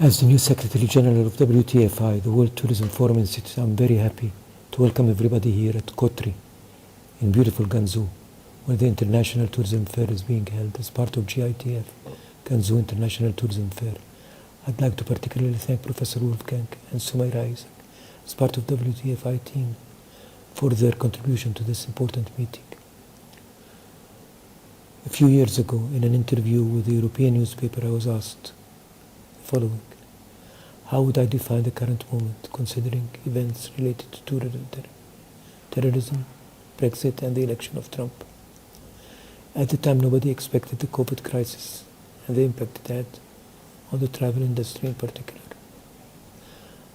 As the new Secretary General of WTFI, the World Tourism Forum Institute, I'm very happy to welcome everybody here at COTRI in beautiful Guangzhou, where the International Tourism Fair is being held as part of GITF, Guangzhou International Tourism Fair. I'd like to particularly thank Professor Wolfgang and Sumaira Isaac as part of WTFI team for their contribution to this important meeting. A few years ago, in an interview with the European newspaper, I was asked the following: how would I define the current moment, considering events related to terrorism, Brexit, and the election of Trump? At the time, nobody expected the COVID crisis and the impact it had on the travel industry in particular.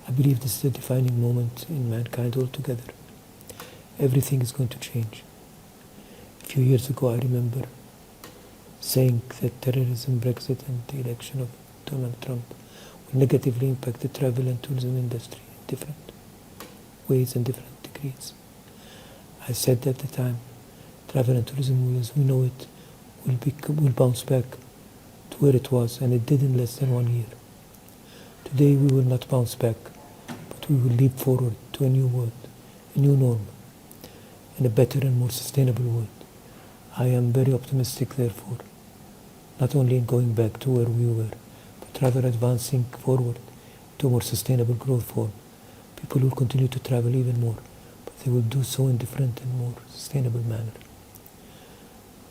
I believe this is a defining moment in mankind altogether. Everything is going to change. A few years ago, I remember saying that terrorism, Brexit, and the election of Donald Trump will negatively impact the travel and tourism industry in different ways and different degrees. I said at the time, travel and tourism, as we know it, will bounce back to where it was, and it did in less than 1 year. Today we will not bounce back, but we will leap forward to a new world, a new norm, and a better and more sustainable world. I am very optimistic, therefore, not only in going back to where we were, but rather advancing forward to a more sustainable growth form. People will continue to travel even more, but they will do so in different and more sustainable manner.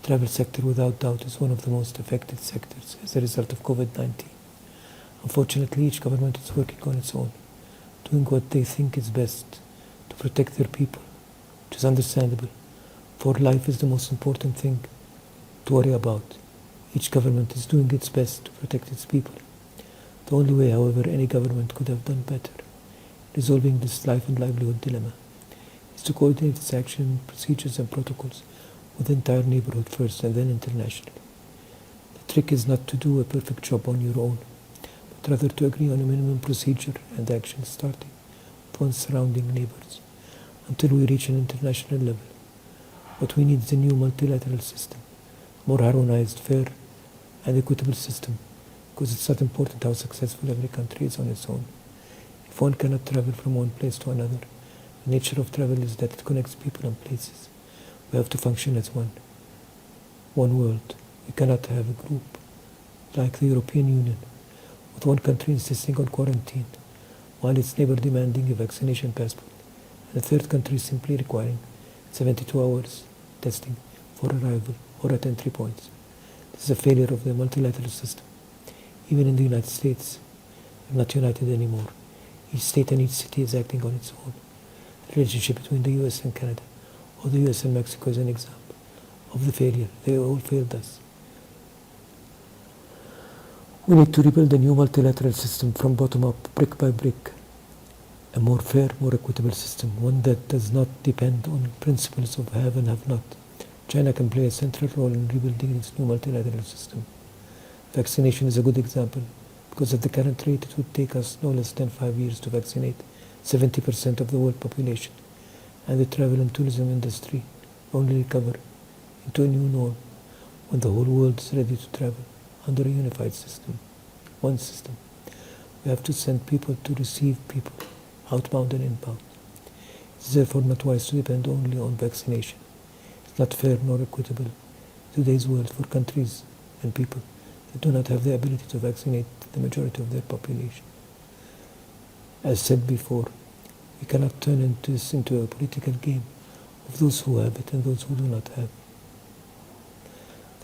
The travel sector, without doubt, is one of the most affected sectors as a result of COVID-19. Unfortunately, each government is working on its own, doing what they think is best to protect their people, which is understandable, for life is the most important thing to worry about. Each government is doing its best to protect its people. The only way, however, any government could have done better resolving this life and livelihood dilemma is to coordinate its action, procedures and protocols with the entire neighborhood first and then internationally. The trick is not to do a perfect job on your own, but rather to agree on a minimum procedure and action starting with one's surrounding neighbors until we reach an international level. What we need is a new multilateral system, a more harmonized, fair and equitable system, because it's not important how successful every country is on its own. If one cannot travel from one place to another, the nature of travel is that it connects people and places. We have to function as one world. We cannot have a group like the European Union, with one country insisting on quarantine, while its neighbor demanding a vaccination passport, and a third country simply requiring 72 hours testing for arrival or at entry points. This is a failure of the multilateral system. Even in the United States, we're not united anymore. Each state and each city is acting on its own. The relationship between the US and Canada, or the US and Mexico, is an example of the failure. They all failed us. We need to rebuild a new multilateral system from bottom up, brick by brick. A more fair, more equitable system, one that does not depend on principles of have and have not. China can play a central role in rebuilding its new multilateral system. Vaccination is a good example, because at the current rate it would take us no less than 5 years to vaccinate 70% of the world population, and the travel and tourism industry only recover into a new norm when the whole world is ready to travel under a unified system, one system. We have to send people to receive people, outbound and inbound. It is therefore not wise to depend only on vaccination. It's not fair nor equitable in today's world for countries and people that do not have the ability to vaccinate the majority of their population. As said before, we cannot turn this into a political game of those who have it and those who do not have.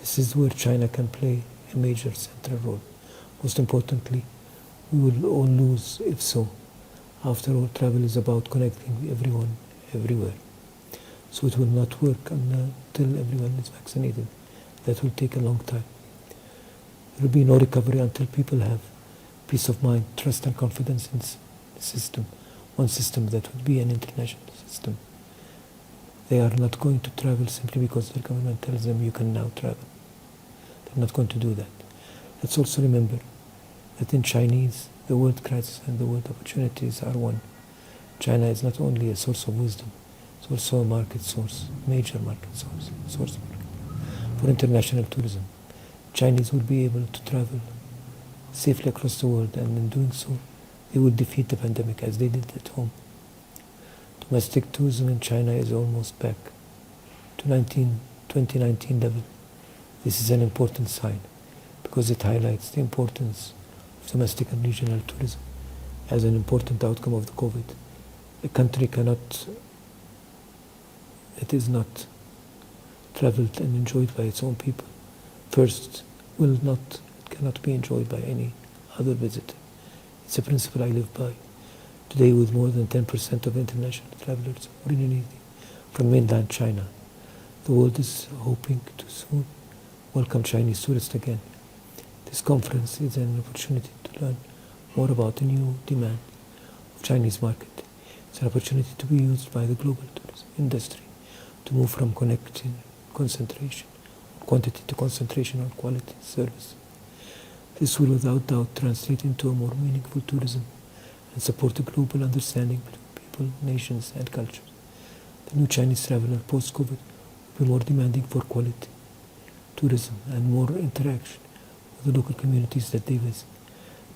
This is where China can play a major central role. Most importantly, we will all lose if so. After all, travel is about connecting everyone, everywhere. So it will not work until everyone is vaccinated. That will take a long time. There will be no recovery until people have peace of mind, trust and confidence in the system. One system that would be an international system. They are not going to travel simply because their government tells them you can now travel. They're not going to do that. Let's also remember that in Chinese, the word crisis and the word opportunities are one. China is not only a source of wisdom, it's also a market source, major market source market for international tourism. Chinese will be able to travel safely across the world, and in doing so, they will defeat the pandemic as they did at home. Domestic tourism in China is almost back to 2019 level. This is an important sign because it highlights the importance of domestic and regional tourism as an important outcome of the COVID. A country it is not traveled and enjoyed by its own people. First, it cannot be enjoyed by any other visitor. It's a principle I live by. Today, with more than 10% of international travelers originating from mainland China, the world is hoping to soon welcome Chinese tourists again. This conference is an opportunity to learn more about the new demand of Chinese market. It's an opportunity to be used by the global tourism industry to move from concentration on quantity to concentration on quality service. This will without doubt translate into a more meaningful tourism and support a global understanding between people, nations, and cultures. The new Chinese traveler post-COVID will be more demanding for quality tourism and more interaction with the local communities that they visit.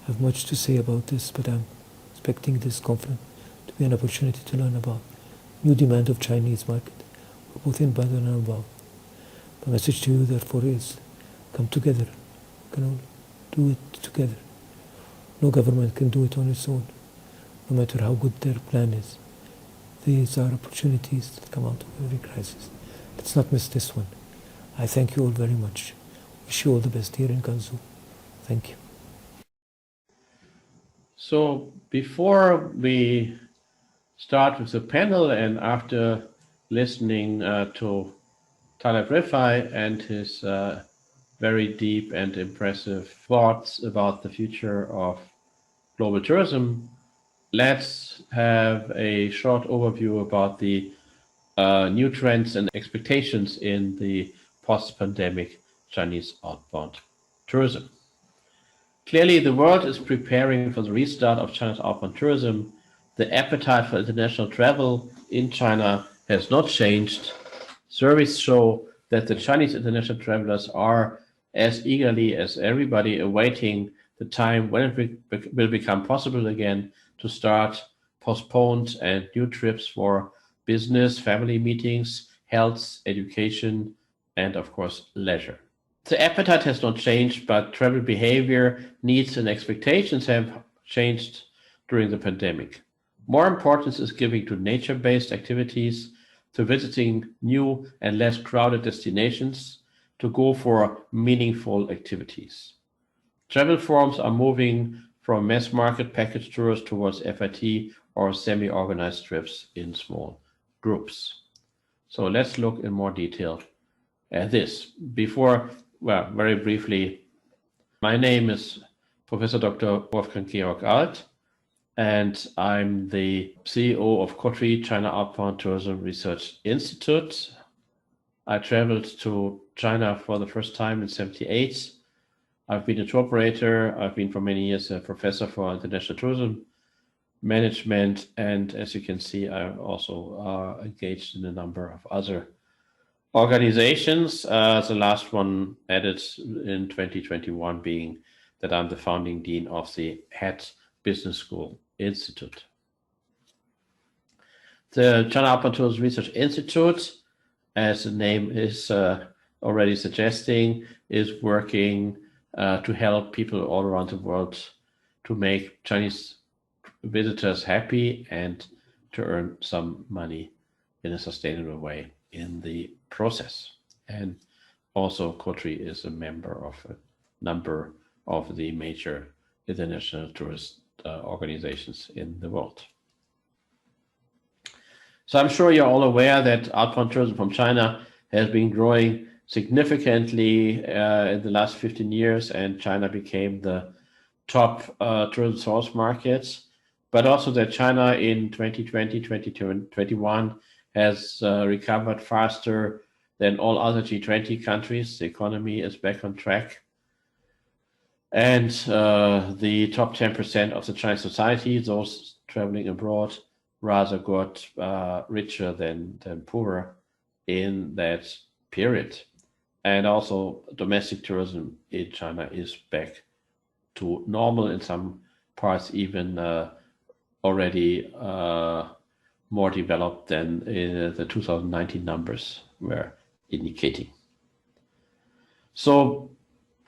I have much to say about this, but I'm expecting this conference to be an opportunity to learn about new demand of Chinese market, both inbound and outbound. My message to you, therefore, is come together. We can all do it together. No government can do it on its own, no matter how good their plan is. These are opportunities that come out of every crisis. Let's not miss this one. I thank you all very much. Wish you all the best here in Guangzhou. Thank you. So before we start with the panel, and after listening to Taleb Rifai and his very deep and impressive thoughts about the future of global tourism, let's have a short overview about the new trends and expectations in the post-pandemic Chinese outbound tourism. Clearly, the world is preparing for the restart of China's outbound tourism. The appetite for international travel in China has not changed. Surveys show that the Chinese international travelers are as eagerly as everybody awaiting the time when it will become possible again to start postponed and new trips for business, family meetings, health, education, and of course, leisure. The appetite has not changed, but travel behavior, needs, and expectations have changed during the pandemic. More importance is given to nature-based activities, to visiting new and less crowded destinations, to go for meaningful activities. Travel forms are moving from mass market package tours towards FIT or semi-organized trips in small groups. So let's look in more detail at this. Very briefly, my name is Professor Dr. Wolfgang Georg Alt, and I'm the CEO of COTRI, China Outbound Tourism Research Institute. I traveled to China for the first time in 1978. I've been a tour operator. I've been for many years a professor for international tourism management, and as you can see, I'm also engaged in a number of other organizations. The last one added in 2021 being that I'm the founding dean of the Head Business School Institute. The China Outbound Tourism Research Institute, as the name is already suggesting, is working to help people all around the world to make Chinese visitors happy and to earn some money in a sustainable way in the process. And also COTRI is a member of a number of the major international tourist organizations in the world. So I'm sure you're all aware that outbound tourism from China has been growing significantly in the last 15 years, and China became the top tourism source market, but also that China in 2020, 2022, and 2021 has recovered faster than all other G20 countries. The economy is back on track. And the top 10% of the Chinese society, those traveling abroad, rather got richer than poorer in that period. And also domestic tourism in China is back to normal, in some parts even already more developed than the 2019 numbers were indicating. So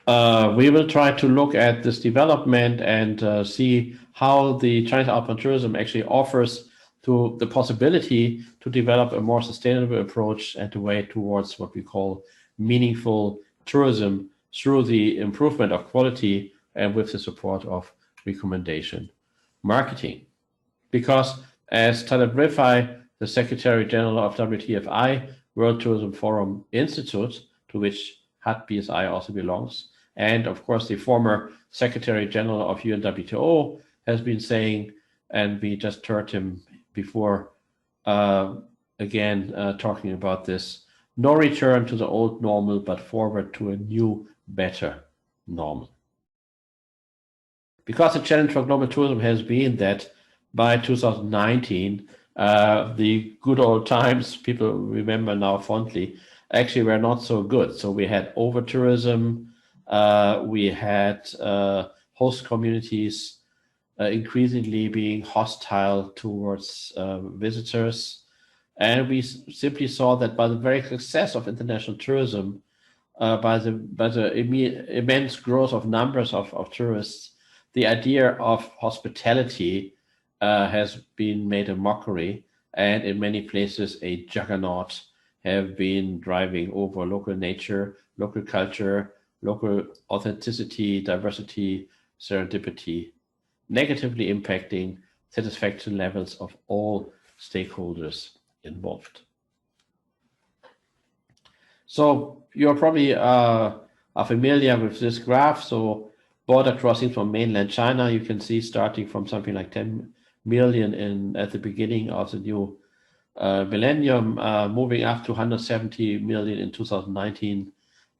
we will try to look at this development and see how the Chinese outbound tourism actually offers to the possibility to develop a more sustainable approach and a way towards what we call meaningful tourism through the improvement of quality and with the support of recommendation marketing. Because as Taleb Rifai, the Secretary General of WTFI, World Tourism Forum Institute, to which HAT BSI also belongs, and of course the former Secretary General of UNWTO has been saying, and we just heard him before again talking about this, no return to the old normal, but forward to a new, better normal. Because the challenge for global tourism has been that by 2019, the good old times, people remember now fondly, actually were not so good. So we had over-tourism, we had host communities increasingly being hostile towards visitors. And we simply saw that by the very success of international tourism, by the immense growth of numbers of tourists, the idea of hospitality has been made a mockery, and in many places a juggernaut have been driving over local nature, local culture, local authenticity, diversity, serendipity, negatively impacting satisfaction levels of all stakeholders involved. So you're probably are familiar with this graph. So border crossings from mainland China, you can see starting from something like 10 million at the beginning of the new millennium, moving up to 170 million in 2019,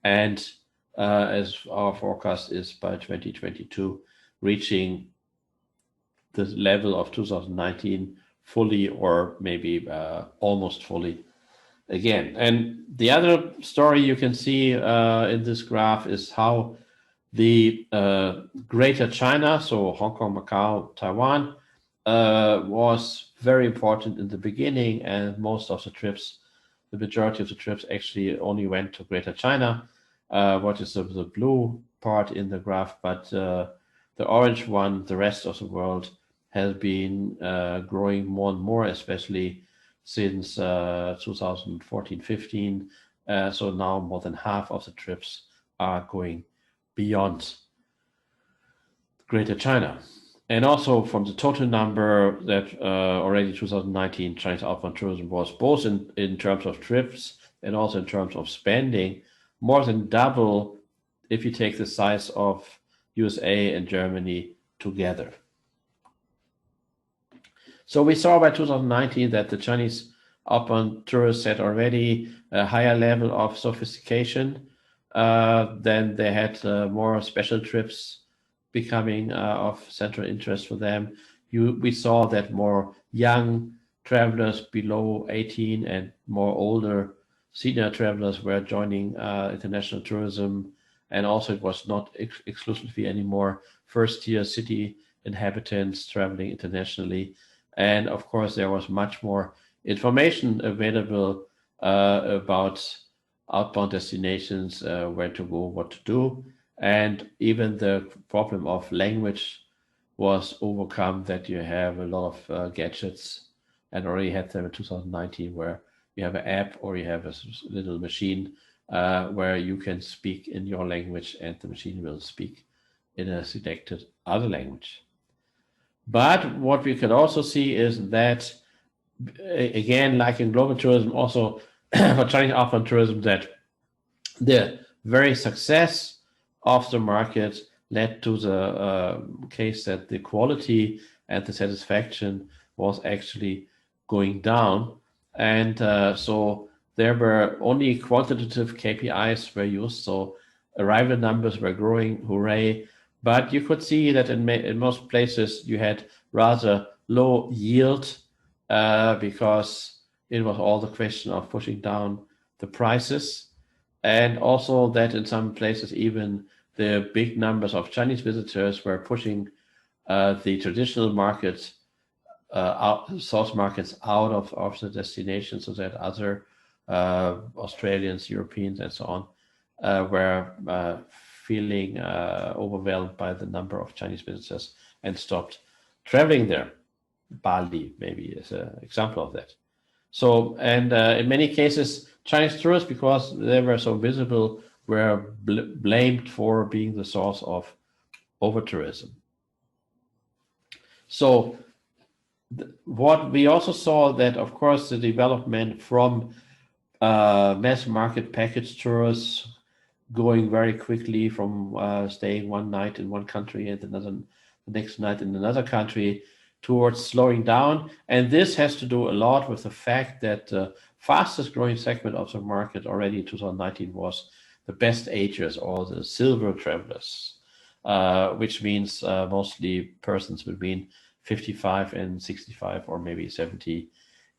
and as our forecast is by 2022, reaching the level of 2019 fully, or maybe almost fully again. And the other story you can see in this graph is how the Greater China, so Hong Kong, Macau, Taiwan, was very important in the beginning, and most of the trips, the majority of the trips actually only went to Greater China, what is the blue part in the graph, but the orange one, the rest of the world, has been growing more and more, especially since 2014-15. So now more than half of the trips are going beyond Greater China. And also from the total number that already 2019 Chinese outbound tourism was, both in terms of trips and also in terms of spending, more than double if you take the size of USA and Germany together. So we saw by 2019 that the Chinese outbound tourists had already a higher level of sophistication. Then they had more special trips becoming of central interest for them. We saw that more young travelers below 18 and more older senior travelers were joining international tourism. And also it was not exclusively anymore first-tier city inhabitants traveling internationally. And of course, there was much more information available about outbound destinations, where to go, what to do. And even the problem of language was overcome, that you have a lot of gadgets, and already had them in 2019, where you have an app or you have a little machine where you can speak in your language and the machine will speak in a selected other language. But what we can also see is that, again, like in global tourism, also for Chinese outbound tourism, that the very success of the market led to the case that the quality and the satisfaction was actually going down. And so there were only quantitative KPIs were used. So arrival numbers were growing, hooray. But you could see that in most places you had rather low yield because it was all the question of pushing down the prices. And also that in some places even the big numbers of Chinese visitors were pushing the traditional markets, source markets out of the destination, so that other Australians, Europeans, and so on were feeling overwhelmed by the number of Chinese visitors and stopped traveling there. Bali maybe is an example of that. So, and in many cases, Chinese tourists, because they were so visible, were blamed for being the source of over-tourism. So what we also saw that, of course, the development from mass market package tours going very quickly from staying one night in one country and the next night in another country towards slowing down. And this has to do a lot with the fact that the fastest growing segment of the market already in 2019 was the best agers, or the silver travelers, which means mostly persons between 55 and 65 or maybe 70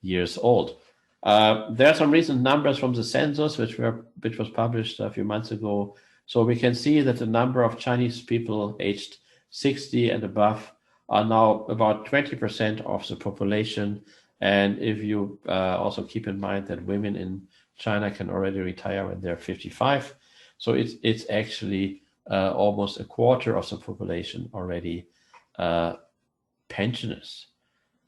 years old. There are some recent numbers from the census, which was published a few months ago. So we can see that the number of Chinese people aged 60 and above are now about 20% of the population. And if you also keep in mind that women in China can already retire when they're 55, so it's actually almost a quarter of the population already pensioners.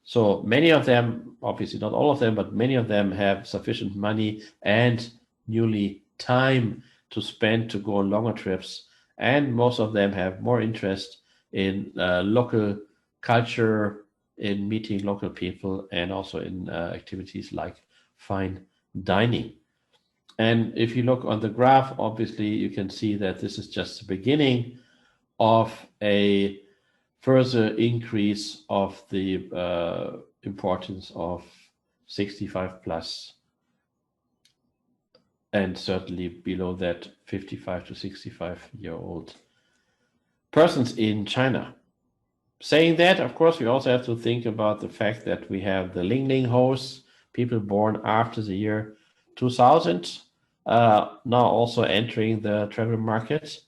So many of them, obviously not all of them, but many of them have sufficient money and newly time to spend to go on longer trips. And most of them have more interest in local culture, in meeting local people, and also in activities like fine dining. And if you look on the graph, obviously you can see that this is just the beginning of a further increase of the importance of 65 plus, and certainly below that 55 to 65-year-old persons in China. Saying that, of course, we also have to think about the fact that we have the Ling hosts, people born after the year 2000, now also entering the travel market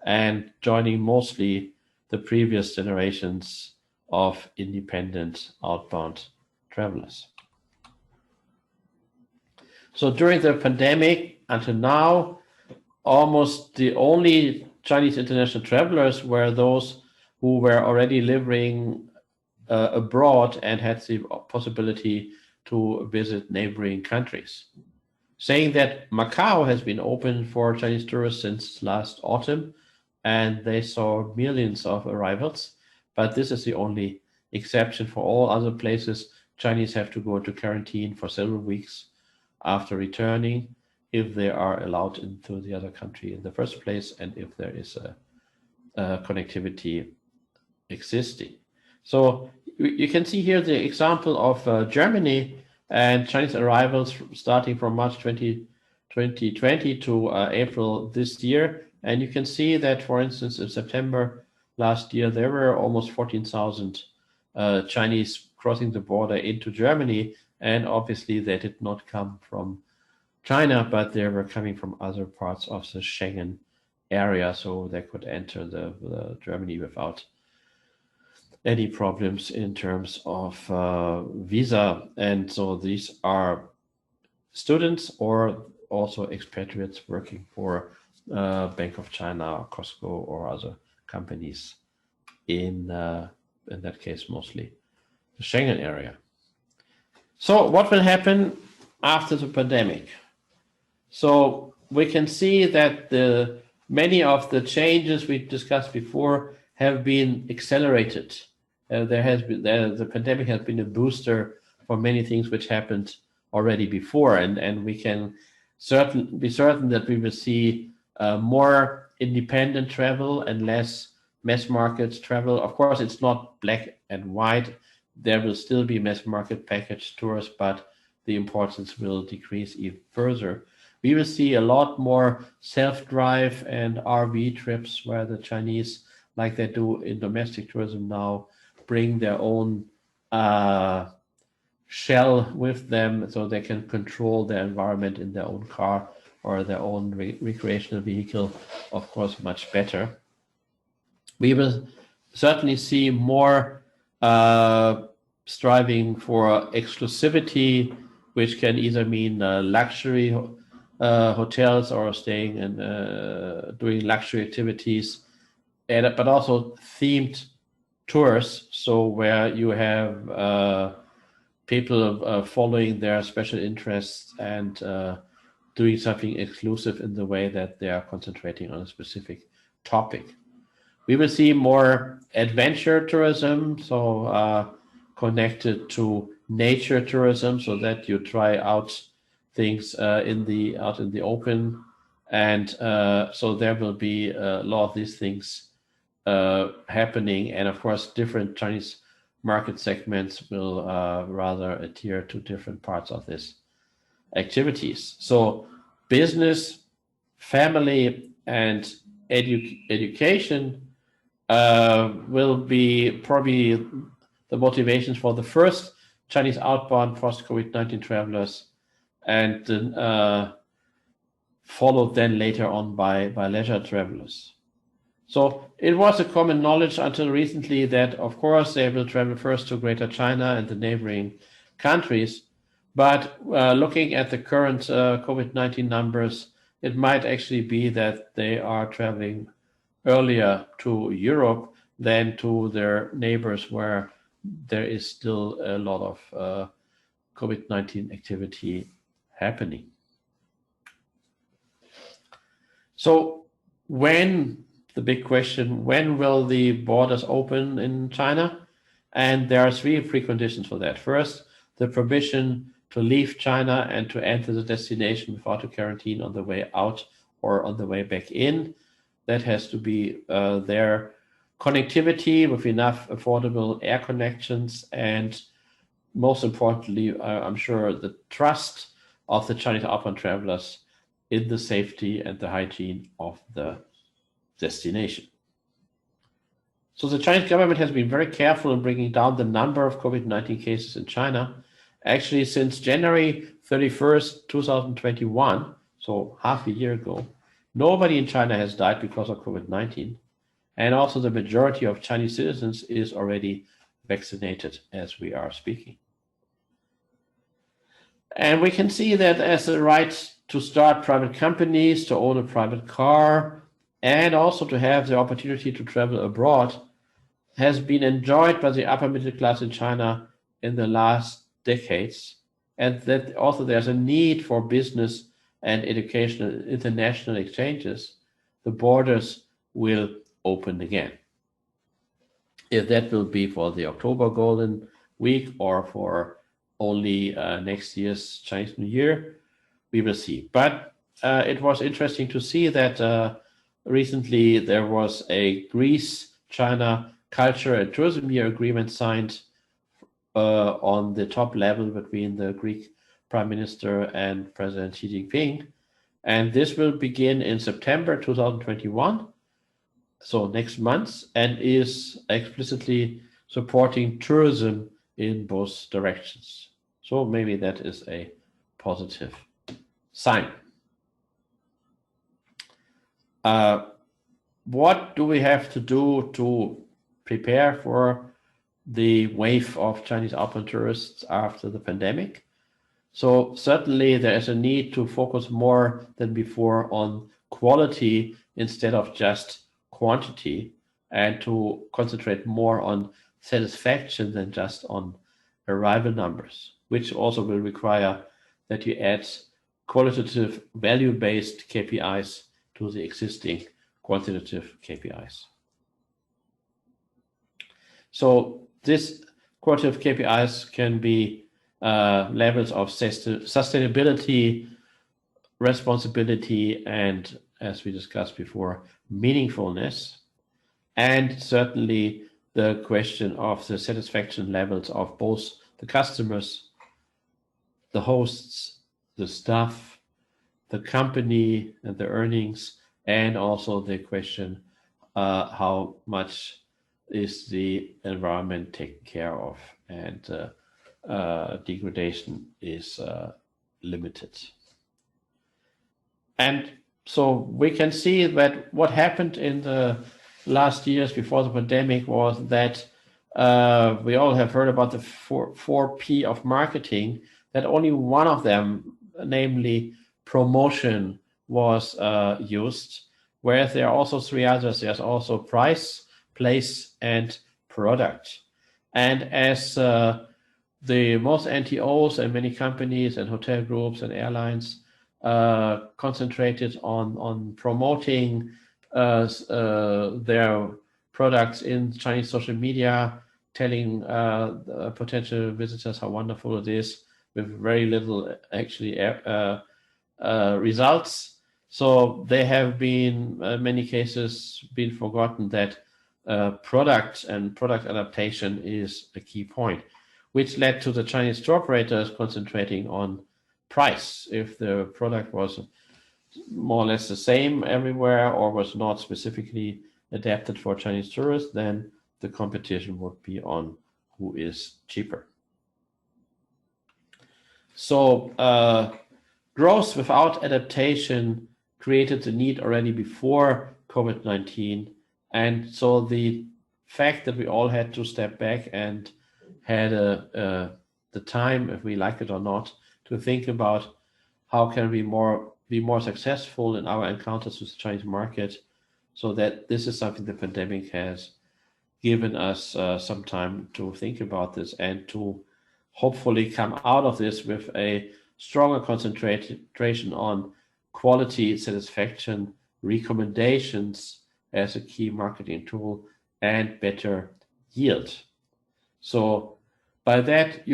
and joining mostly the previous generations of independent outbound travelers. So during the pandemic until now, almost the only Chinese international travelers were those who were already living abroad and had the possibility to visit neighboring countries. Saying that Macau has been open for Chinese tourists since last autumn, and they saw millions of arrivals, but this is the only exception. For all other places, Chinese have to go into quarantine for several weeks after returning if they are allowed into the other country in the first place, and if there is a connectivity existing. So you can see here the example of Germany and Chinese arrivals starting from March 2020 to April this year. And you can see that, for instance, in September last year, there were almost 14,000 Chinese crossing the border into Germany. And obviously they did not come from China, but they were coming from other parts of the Schengen area, so they could enter the Germany without any problems in terms of visa. And so these are students or also expatriates working for Bank of China, Costco, or other companies in that case mostly the Schengen area. So what will happen after the pandemic? So we can see that many of the changes we discussed before have been accelerated. The pandemic has been a booster for many things which happened already before, and we can be certain that we will see more independent travel and less mass market travel. Of course, it's not black and white. There will still be mass market package tours, but the importance will decrease even further. We will see a lot more self-drive and RV trips where the Chinese, like they do in domestic tourism now, bring their own shell with them so they can control their environment in their own car or their own recreational vehicle, of course, much better. We will certainly see more striving for exclusivity, which can either mean luxury hotels or staying and doing luxury activities, but also themed tours. So where you have people following their special interests and doing something exclusive in the way that they are concentrating on a specific topic. We will see more adventure tourism, so connected to nature tourism, so that you try out things out in the open, and so there will be a lot of these things happening, and of course, different Chinese market segments will rather adhere to different parts of this activities. So, business, family, and education will be probably the motivations for the first Chinese outbound post-COVID-19 travelers, and then followed then later on by leisure travelers. So it was a common knowledge until recently that, of course, they will travel first to Greater China and the neighboring countries. But looking at the current COVID-19 numbers, it might actually be that they are traveling earlier to Europe than to their neighbors, where there is still a lot of COVID-19 activity happening. So the big question, when will the borders open in China? And there are three preconditions for that. First, the permission to leave China and to enter the destination without a quarantine on the way out or on the way back in. That has to be there. Connectivity with enough affordable air connections, and most importantly, I'm sure, the trust of the Chinese outbound travelers in the safety and the hygiene of the destination. So the Chinese government has been very careful in bringing down the number of COVID-19 cases in China. Actually, since January 31st, 2021, so half a year ago, nobody in China has died because of COVID-19. And also the majority of Chinese citizens is already vaccinated as we are speaking. And we can see that as a right to start private companies, to own a private car, and also to have the opportunity to travel abroad has been enjoyed by the upper middle class in China in the last decades. And that also there's a need for business and educational international exchanges. The borders will open again. If that will be for the October Golden Week or for only next year's Chinese New Year, we will see. But it was interesting to see that recently there was a Greece-China Culture and Tourism Year agreement signed on the top level between the Greek Prime Minister and President Xi Jinping. And this will begin in September 2021, so next month, and is explicitly supporting tourism in both directions. So maybe that is a positive sign. What do we have to do to prepare for the wave of Chinese outbound tourists after the pandemic? So certainly there is a need to focus more than before on quality instead of just quantity, and to concentrate more on satisfaction than just on arrival numbers, which also will require that you add qualitative value-based KPIs to the existing quantitative KPIs. So this quantitative KPIs can be levels of sustainability, responsibility, and, as we discussed before, meaningfulness, and certainly the question of the satisfaction levels of both the customers, the hosts, the staff, the company, and the earnings, and also the question how much is the environment taken care of, and degradation is limited. And so we can see that what happened in the last years before the pandemic was that we all have heard about the four P of marketing, that only one of them, namely promotion, was used, whereas there are also three others. There's also price, place, and product. And as the most NTOs and many companies and hotel groups and airlines concentrated on promoting their products in Chinese social media, telling potential visitors how wonderful it is, with very little actually results. So they have been, in many cases, been forgotten that product and product adaptation is a key point, which led to the Chinese tour operators concentrating on price. If the product was more or less the same everywhere or was not specifically adapted for Chinese tourists, then the competition would be on who is cheaper. So growth without adaptation created the need already before COVID-19. And so the fact that we all had to step back and had the time, if we like it or not, to think about how can we be more successful in our encounters with the Chinese market, so that this is something the pandemic has given us some time to think about this and to hopefully come out of this with a stronger concentration on quality, satisfaction, recommendations as a key marketing tool, and better yield. So by that,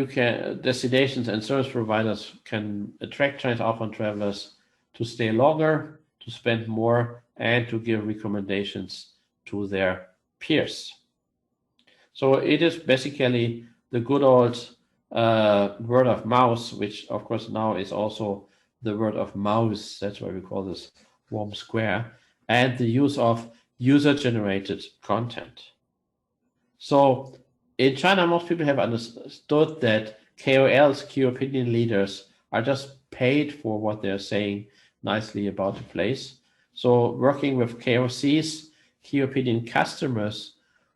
destinations and service providers can attract Chinese outbound travelers to stay longer, to spend more, and to give recommendations to their peers. So it is basically the good old word of mouth, which of course now is also the word of mouse. That's why we call this warm square, and the use of user-generated content. So in China, most people have understood that KOLs, key opinion leaders, are just paid for what they're saying nicely about the place. So working with KOCs, key opinion customers,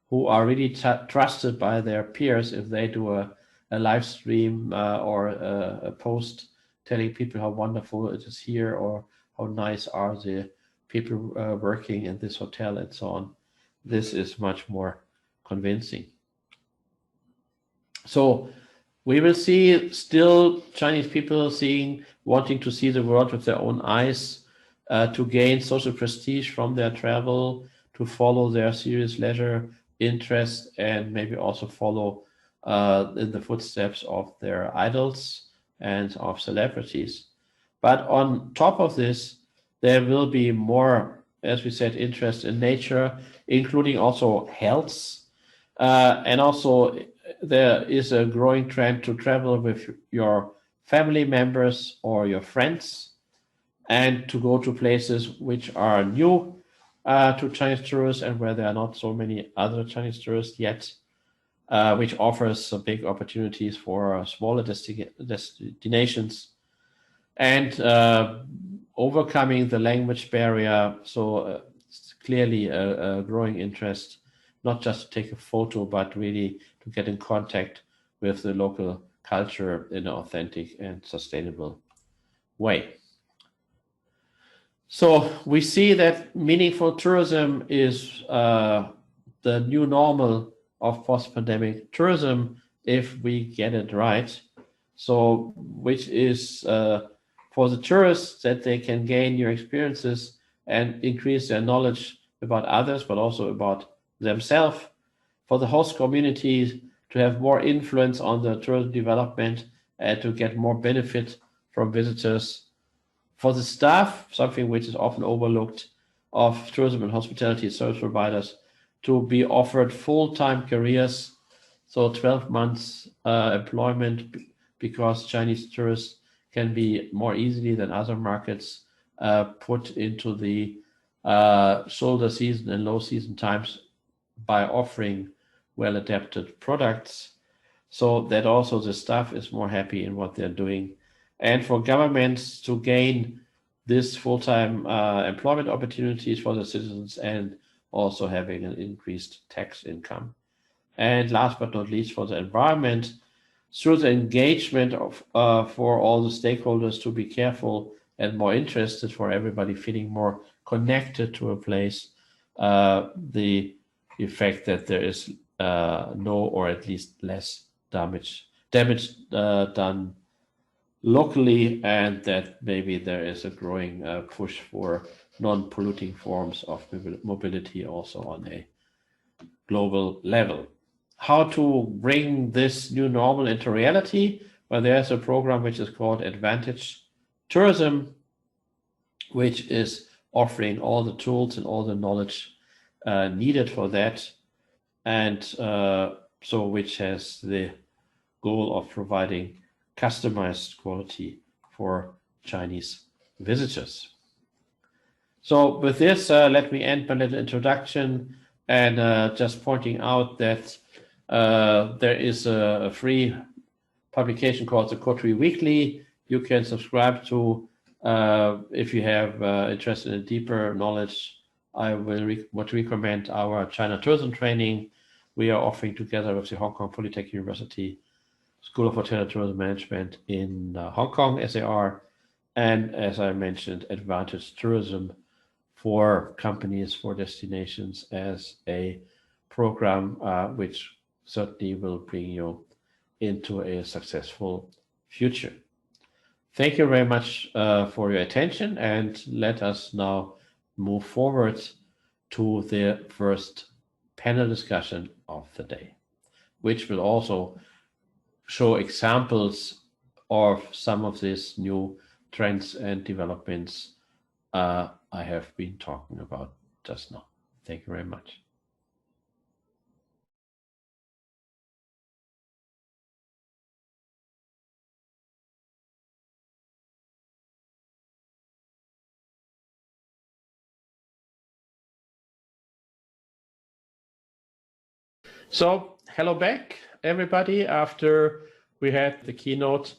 who are really trusted by their peers, if they do a live stream or a post telling people how wonderful it is here, or how nice are the people working in this hotel and so on, this is much more convincing. So we will see still Chinese people wanting to see the world with their own eyes, to gain social prestige from their travel, to follow their serious leisure interest, and maybe also follow in the footsteps of their idols and of celebrities. But on top of this, there will be more, as we said, interest in nature, including also health, and also there is a growing trend to travel with your family members or your friends, and to go to places which are new to Chinese tourists and where there are not so many other Chinese tourists yet, which offers big opportunities for smaller destinations, and overcoming the language barrier. So it's clearly a growing interest, not just to take a photo, but really to get in contact with the local culture in an authentic and sustainable way. So we see that meaningful tourism is the new normal of post-pandemic tourism, if we get it right. So which is for the tourists, that they can gain new experiences and increase their knowledge about others, but also about themselves. For the host communities to have more influence on the tourism development and to get more benefit from visitors. For the staff, something which is often overlooked, of tourism and hospitality service providers, to be offered full-time careers, so 12 months employment, because Chinese tourists can be more easily than other markets put into the shoulder season and low season times by offering well-adapted products, so that also the staff is more happy in what they're doing. And for governments to gain this full-time employment opportunities for the citizens and also having an increased tax income. And last but not least, for the environment, through the engagement of for all the stakeholders to be careful and more interested, for everybody feeling more connected to a place, the effect that there is no or at least less damage done locally, and that maybe there is a growing push for non-polluting forms of mobility also on a global level. How to bring this new normal into reality? Well, there's a program which is called Advantage Tourism, which is offering all the tools and all the knowledge needed for that, and so which has the goal of providing customized quality for Chinese visitors. So with this, let me end my little introduction and just pointing out that there is a free publication called the COTRI Weekly. You can subscribe to if you have interest in a deeper knowledge. I will recommend our China tourism training we are offering together with the Hong Kong Polytechnic University School of Hotel and Tourism Management in Hong Kong, SAR, and as I mentioned, Advantage Tourism for companies, for destinations as a program which certainly will bring you into a successful future. Thank you very much for your attention, and let us now move forward to the first panel discussion of the day, which will also show examples of some of these new trends and developments I have been talking about just now. Thank you very much. So, hello back, everybody. After we had the keynote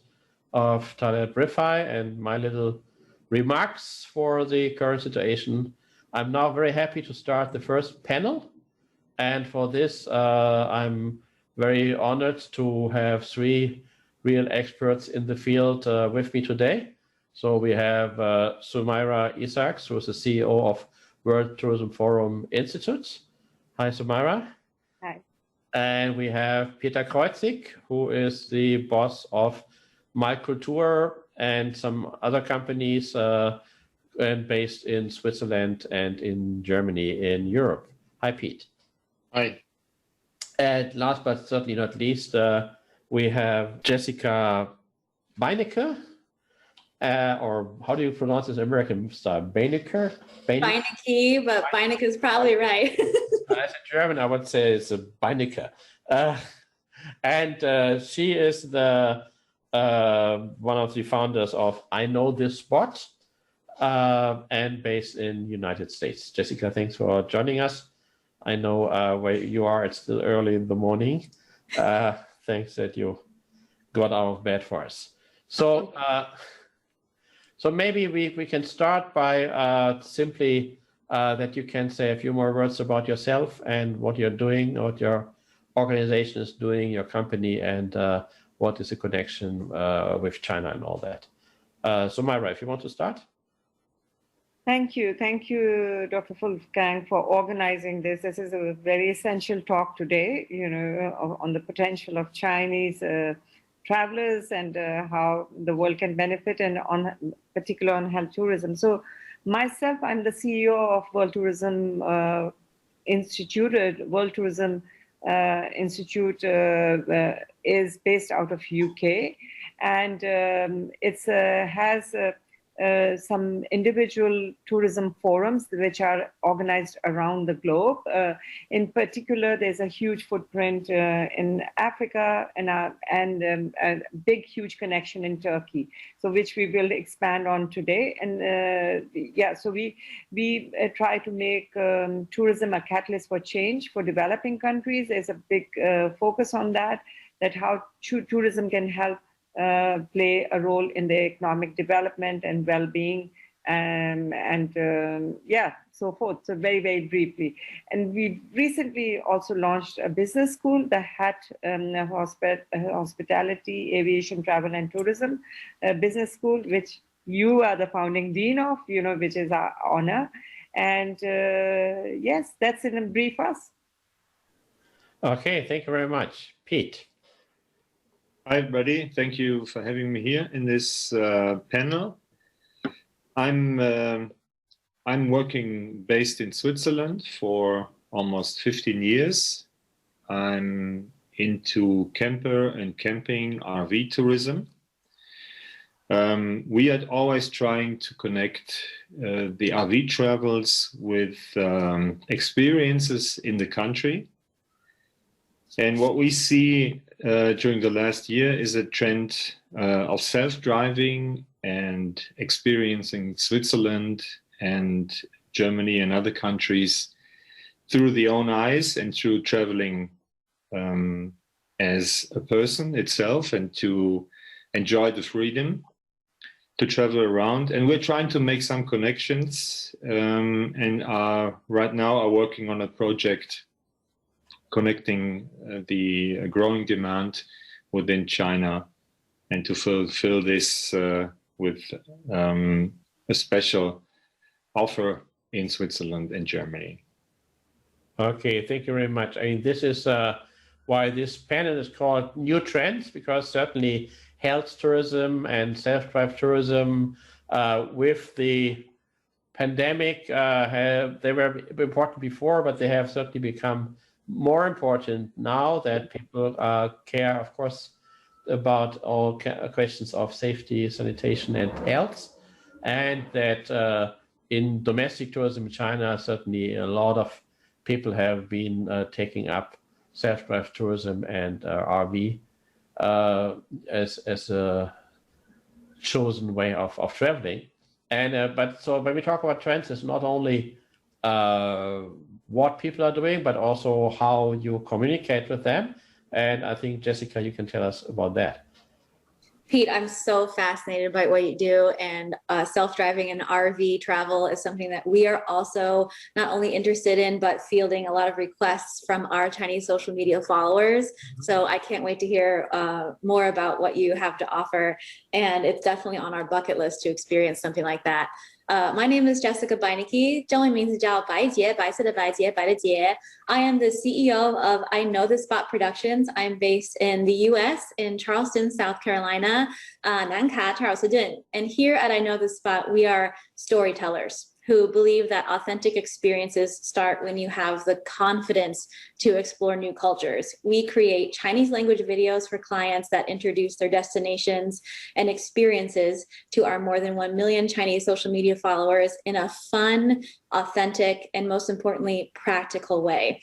of Taleb Rifai and my little remarks for the current situation, I'm now very happy to start the first panel. And for this, I'm very honored to have three real experts in the field with me today. So we have Sumaira Isaacs, who is the CEO of World Tourism Forum Institute. Hi, Sumaira. Hi. And we have Peter Kreuzig, who is the boss of MyCulture and some other companies and based in Switzerland and in Germany in Europe. Hi, Pete. Hi. And last but certainly not least, we have Jessica Beinecke, or how do you pronounce this American style? Beinecke? Beinecke, but Beinecke is probably right. As a German, I would say it's a Beinecke. And she is the one of the founders of I Know This Spot and based in United States. Jessica, thanks for joining us. I know where you are. It's still early in the morning. Thanks that you got out of bed for us. So, so maybe we can start by simply that you can say a few more words about yourself and what you're doing, what your organization is doing, your company, and what is the connection with China and all that. So, Myra, if you want to start. Thank you, Dr. Wolfgang, for organizing this. This is a very essential talk today, on the potential of Chinese travelers and how the world can benefit, and particular on health tourism. So, myself, I'm the CEO of World Tourism Institute. World Tourism Institute is based out of UK, and it has some individual tourism forums which are organized around the globe. In particular, there's a huge footprint in Africa and a big, huge connection in Turkey, so which we will expand on today. And so we try to make tourism a catalyst for change for developing countries. There's a big focus on that how tourism can help play a role in the economic development and well-being and so forth. So very, very briefly. And we recently also launched a business school, the HAT Hospitality, Aviation, Travel and Tourism Business School, which you are the founding dean of, which is our honor. And yes, that's in a brief us. Okay, thank you very much. Pete. Hi, everybody. Thank you for having me here in this panel. I'm working based in Switzerland for almost 15 years. I'm into camper and camping RV tourism. We are always trying to connect the RV travels with experiences in the country. And what we see during the last year is a trend of self-driving and experiencing Switzerland and Germany and other countries through the own eyes and through traveling as a person itself, and to enjoy the freedom to travel around. And we're trying to make some connections and right now are working on a project connecting the growing demand within China, and to fulfill this with a special offer in Switzerland and Germany. Okay, thank you very much. I mean, this is why this panel is called New Trends, because certainly health tourism and self-drive tourism with the pandemic, they were important before, but they have certainly become more important now that people care, of course, about all questions of safety, sanitation, and health, and that in domestic tourism in China, certainly a lot of people have been taking up self-drive tourism and RV as a chosen way of traveling. And but so when we talk about trends, it's not only what people are doing, but also how you communicate with them. And I think, Jessica, you can tell us about that. Pete, I'm so fascinated by what you do, and self-driving and RV travel is something that we are also not only interested in, but fielding a lot of requests from our Chinese social media followers. So I can't wait to hear more about what you have to offer. And it's definitely on our bucket list to experience something like that. My name is Jessica Beinecke. 中文名字叫白洁，白色的白洁，白的洁。I am the CEO of I Know the Spot Productions. I'm based in the U.S. in Charleston, South Carolina, 南卡查尔斯顿. And here at I Know the Spot, we are storytellers who believe that authentic experiences start when you have the confidence to explore new cultures. We create Chinese language videos for clients that introduce their destinations and experiences to our more than 1 million Chinese social media followers in a fun, authentic, and most importantly, practical way.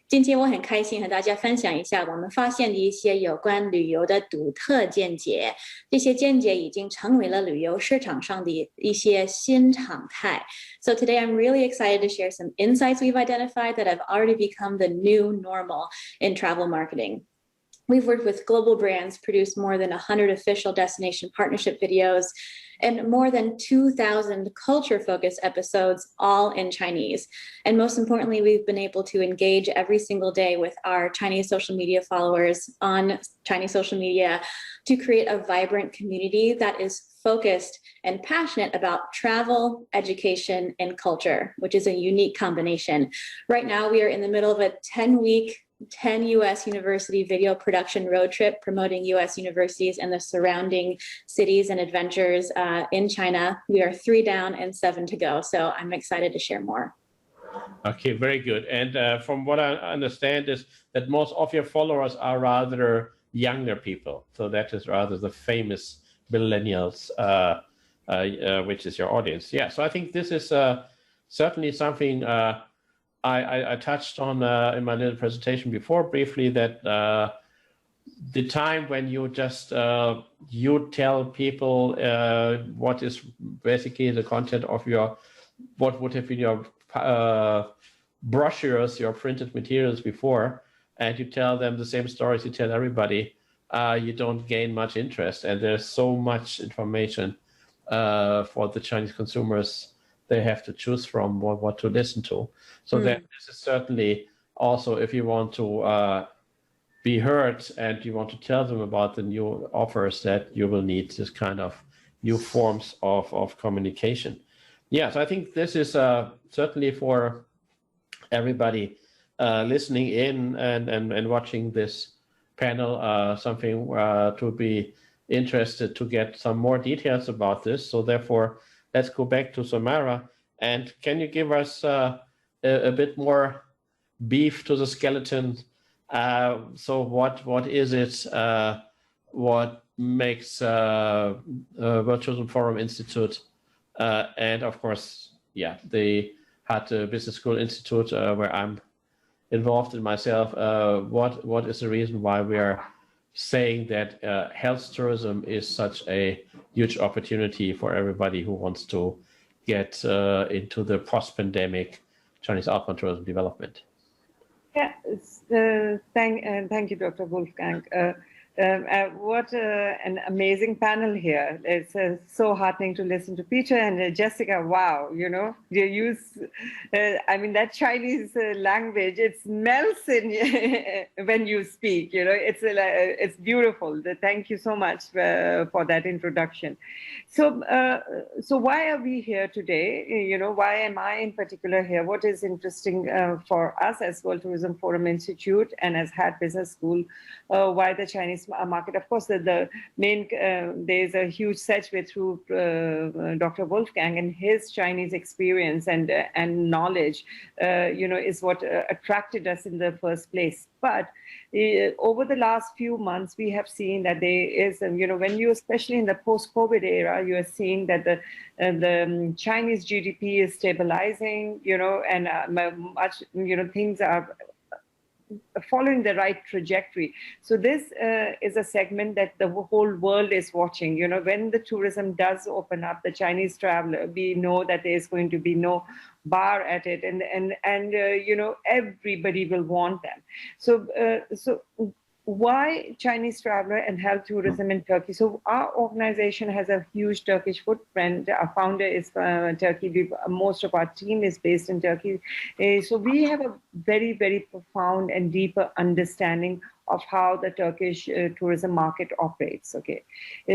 今天我很开心和大家分享一下我们发现的一些有关旅游的独特见解，这些见解已经成为了旅游市场上的一些新常态。So today I'm really excited to share some insights we've identified that have already become the new normal in travel marketing. We've worked with global brands, produced more than 100 official destination partnership videos, and more than 2,000 culture-focused episodes, all in Chinese. And most importantly, we've been able to engage every single day with our Chinese social media followers on Chinese social media to create a vibrant community that is focused and passionate about travel, education, and culture, which is a unique combination. Right now, we are in the middle of a 10-week 10 U.S. university video production road trip promoting U.S. universities and the surrounding cities and adventures in China. We are 3 down and 7 to go. So I'm excited to share more. Okay, very good. And from what I understand is that most of your followers are rather younger people. So that is rather the famous millennials, which is your audience. Yeah, so I think this is certainly something I touched on in my little presentation before briefly, that the time when you just you tell people what is basically the content of your, what would have been your brochures, your printed materials before, and you tell them the same stories you tell everybody, you don't gain much interest. And there's so much information for the Chinese consumers. They have to choose from what to listen to. So that this is certainly also, if you want to be heard and you want to tell them about the new offers, that you will need this kind of new forms of communication. Yeah, so I think this is certainly for everybody listening in and watching this panel, something to be interested to get some more details about this. So therefore, let's go back to Samara. And can you give us a bit more beef to the skeleton? So what is it? What makes World Tourism Forum Institute, and of course, yeah, the Harte Business School Institute, where I'm involved in myself. What is the reason why we are saying that health tourism is such a huge opportunity for everybody who wants to get into the post-pandemic Chinese outbound tourism development? Yeah, thank you, Dr. Wolfgang. What an amazing panel here. It's so heartening to listen to Peter and Jessica. Wow, you know, they use, I mean, that Chinese language, it melts in when you speak, you know, it's beautiful. Thank you so much for that introduction. So, so why are we here today? You know, why am I in particular here? What is interesting for us as World Tourism Forum Institute and as Harte Business School, why the Chinese market? Of course, the main, there's a huge segue through Dr. Wolfgang, and his Chinese experience and knowledge, you know, is what attracted us in the first place. But over the last few months, we have seen that there is, you know, when you, especially in the post-COVID era, you are seeing that the Chinese GDP is stabilizing, you know, and much, you know, things are following the right trajectory. So this is a segment that the whole world is watching. You know, when the tourism does open up, the Chinese traveler, we know that there's going to be no bar at it, and you know, everybody will want them. So so why Chinese traveler and health tourism in Turkey? So our organization has a huge Turkish footprint. Our founder is Turkey. Most of our team is based in Turkey. So we have a very, very profound and deeper understanding of how the Turkish tourism market operates. Okay,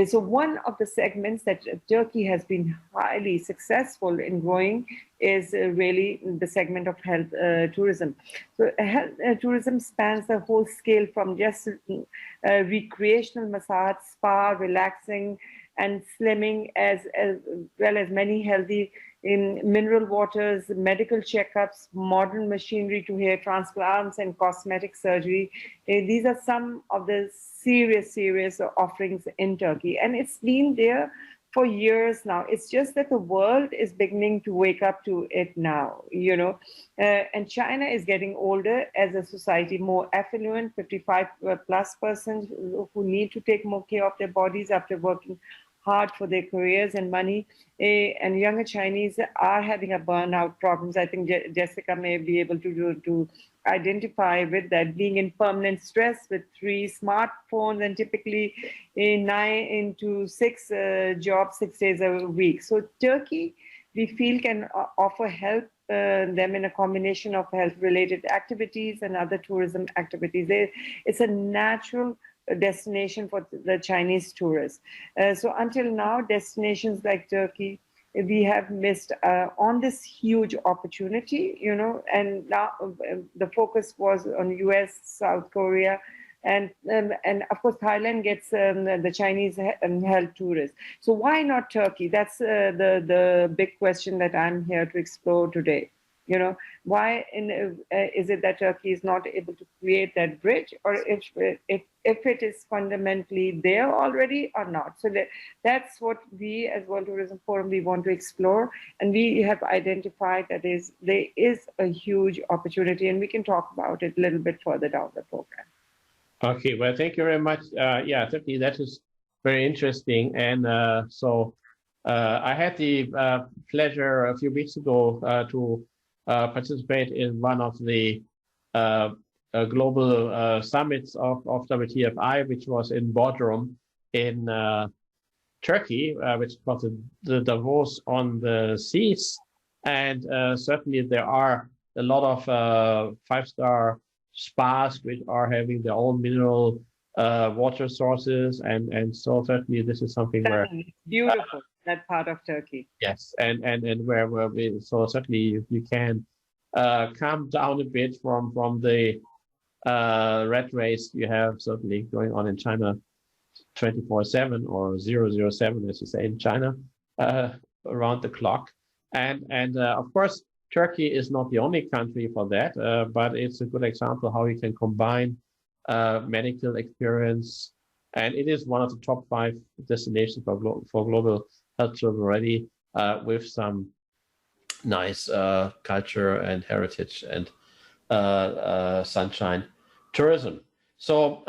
so one of the segments that Turkey has been highly successful in growing is really the segment of health tourism. So health tourism spans the whole scale from just recreational massage, spa, relaxing, and slimming, as well as many healthy in mineral waters, medical checkups, modern machinery to hair transplants, and cosmetic surgery. These are some of the serious offerings in Turkey. And it's been there for years now. It's just that the world is beginning to wake up to it now, you know. And China is getting older as a society, more affluent, 55+% who need to take more care of their bodies after working hard for their careers and money, and younger Chinese are having a burnout problems. I think Jessica may be able to identify with that, being in permanent stress with 3 smartphones and typically 9 to 6 jobs 6 days a week. So Turkey, we feel, can offer help them in a combination of health-related activities and other tourism activities. It's a natural destination for the Chinese tourists. So until now, destinations like Turkey, we have missed on this huge opportunity, you know, and now the focus was on US, South Korea, and of course Thailand gets the Chinese health tourists. So why not Turkey? That's the big question that I'm here to explore today. You know, why is it that Turkey is not able to create that bridge, or if it is fundamentally there already or not? So that's what we as World Tourism Forum, we want to explore, and we have identified that there is a huge opportunity, and we can talk about it a little bit further down the program. Okay, well, thank you very much. Yeah, certainly that is very interesting, and so I had the pleasure a few weeks ago to participate in one of the global summits of WTFI, which was in Bodrum in Turkey, which is called the Davos on the Seas. And certainly there are a lot of five-star spas which are having their own mineral water sources. And so certainly this is something where... Beautiful, that part of Turkey. Yes, and where we, so certainly you can calm down a bit from the rat race you have certainly going on in China 24/7 or 007, as you say in China, around the clock. And of course, Turkey is not the only country for that, but it's a good example how you can combine medical experience. And it is one of the top 5 destinations for global health tourism already, with some nice culture and heritage and sunshine tourism. So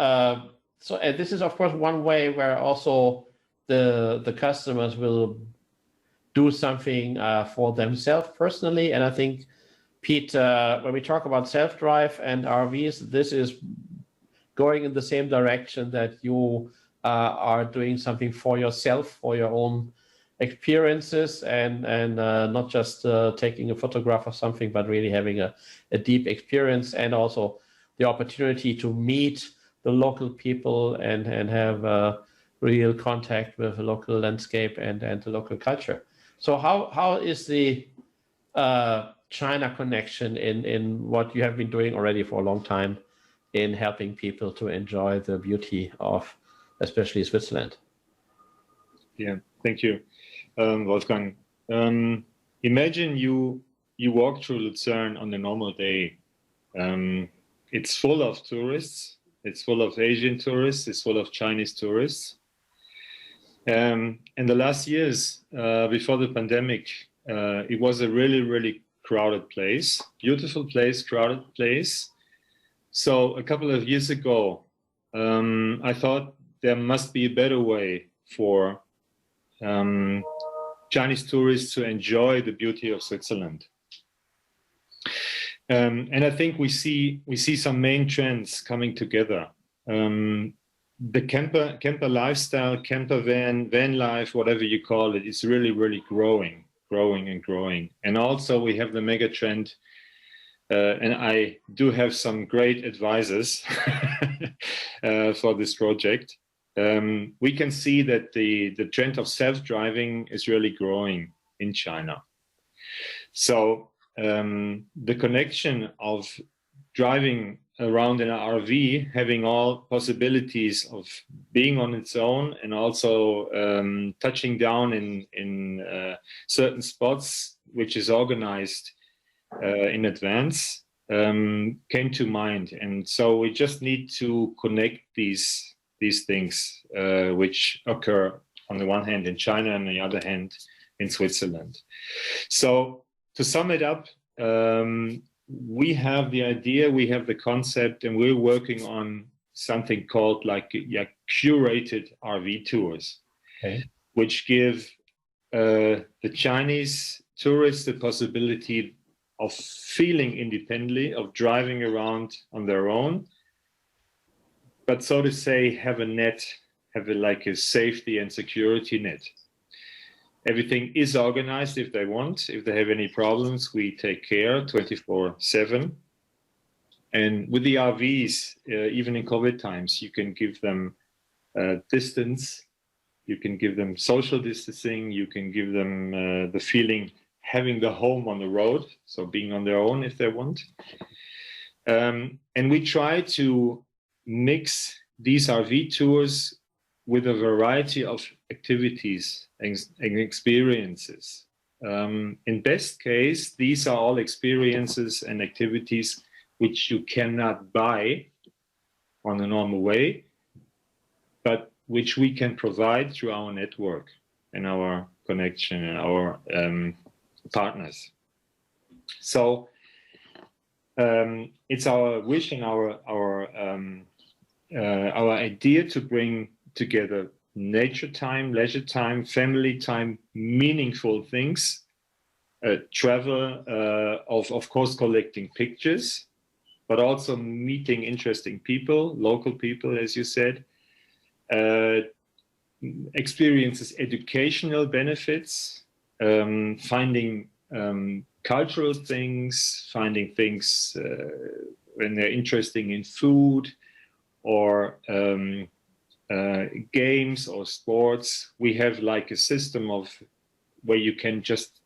and this is of course one way where also the customers will do something for themselves personally. And I think, Pete, when we talk about self-drive and RVs, this is going in the same direction, that you are doing something for yourself, for your own experiences, and not just taking a photograph of something, but really having a deep experience, and also the opportunity to meet the local people and have real contact with the local landscape and the local culture. So how is the China connection in what you have been doing already for a long time in helping people to enjoy the beauty of especially Switzerland? Yeah, thank you, Wolfgang. Imagine you walk through Lucerne on a normal day. It's full of tourists. It's full of Asian tourists. It's full of Chinese tourists. In the last years, before the pandemic, it was a really, really crowded place. Beautiful place, crowded place. So a couple of years ago, I thought there must be a better way for Chinese tourists to enjoy the beauty of Switzerland. And I think we see some main trends coming together. The camper lifestyle, camper van life, whatever you call it, is really, really growing. And also we have the mega trend, and I do have some great advisors for this project. We can see that the trend of self-driving is really growing in China. So the connection of driving around in an RV, having all possibilities of being on its own, and also touching down in certain spots, which is organized in advance, came to mind. And so we just need to connect these things which occur on the one hand in China and on the other hand in Switzerland. So to sum it up, we have the idea, we have the concept, and we're working on something called like curated RV tours, okay, which give the Chinese tourists the possibility of feeling independently, of driving around on their own, but so to say, have a net, have like a safety and security net. Everything is organized if they want. If they have any problems, we take care 24/7. And with the RVs, even in COVID times, you can give them distance. You can give them social distancing. You can give them the feeling having the home on the road, so being on their own if they want. And we try to mix these RV tours with a variety of activities and experiences. In best case, these are all experiences and activities which you cannot buy on a normal way, but which we can provide through our network and our connection and our partners. So it's our wish and our idea to bring together nature time, leisure time, family time, meaningful things, travel, of course, collecting pictures, but also meeting interesting people, local people, as you said, experiences educational benefits, finding cultural things, finding things when they're interesting in food or games or sports. We have like a system of where you can just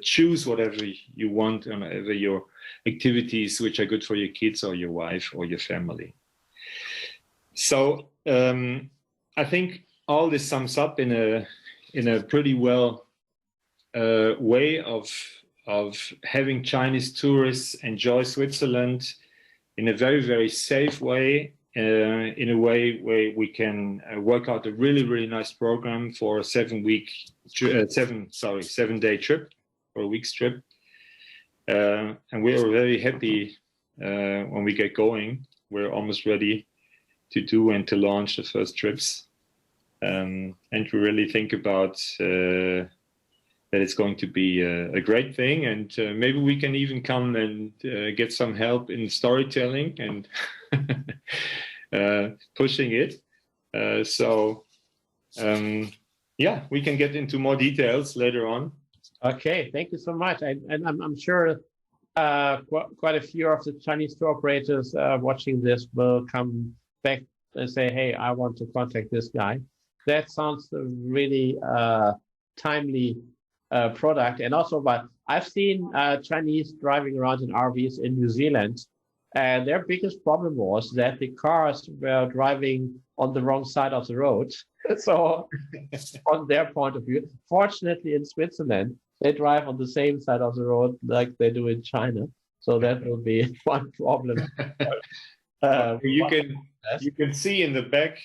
choose whatever you want and whatever your activities which are good for your kids or your wife or your family. So I think all this sums up in a pretty well way of having Chinese tourists enjoy Switzerland in a very, very safe way, in a way where we can work out a really, really nice program for a 7-day trip or a week's trip. And we are very happy when we get going. We're almost ready to do and to launch the first trips. And we really think about that it's going to be a great thing. And maybe we can even come and get some help in storytelling and pushing it. Yeah, we can get into more details later on. Okay, thank you so much. And I'm sure quite a few of the Chinese tour operators watching this will come back and say, hey, I want to contact this guy. That sounds really timely product. And also, but I've seen Chinese driving around in RVs in New Zealand, and their biggest problem was that the cars were driving on the wrong side of the road. So from their point of view, fortunately in Switzerland, they drive on the same side of the road like they do in China. So that will be one problem. You can see in the back,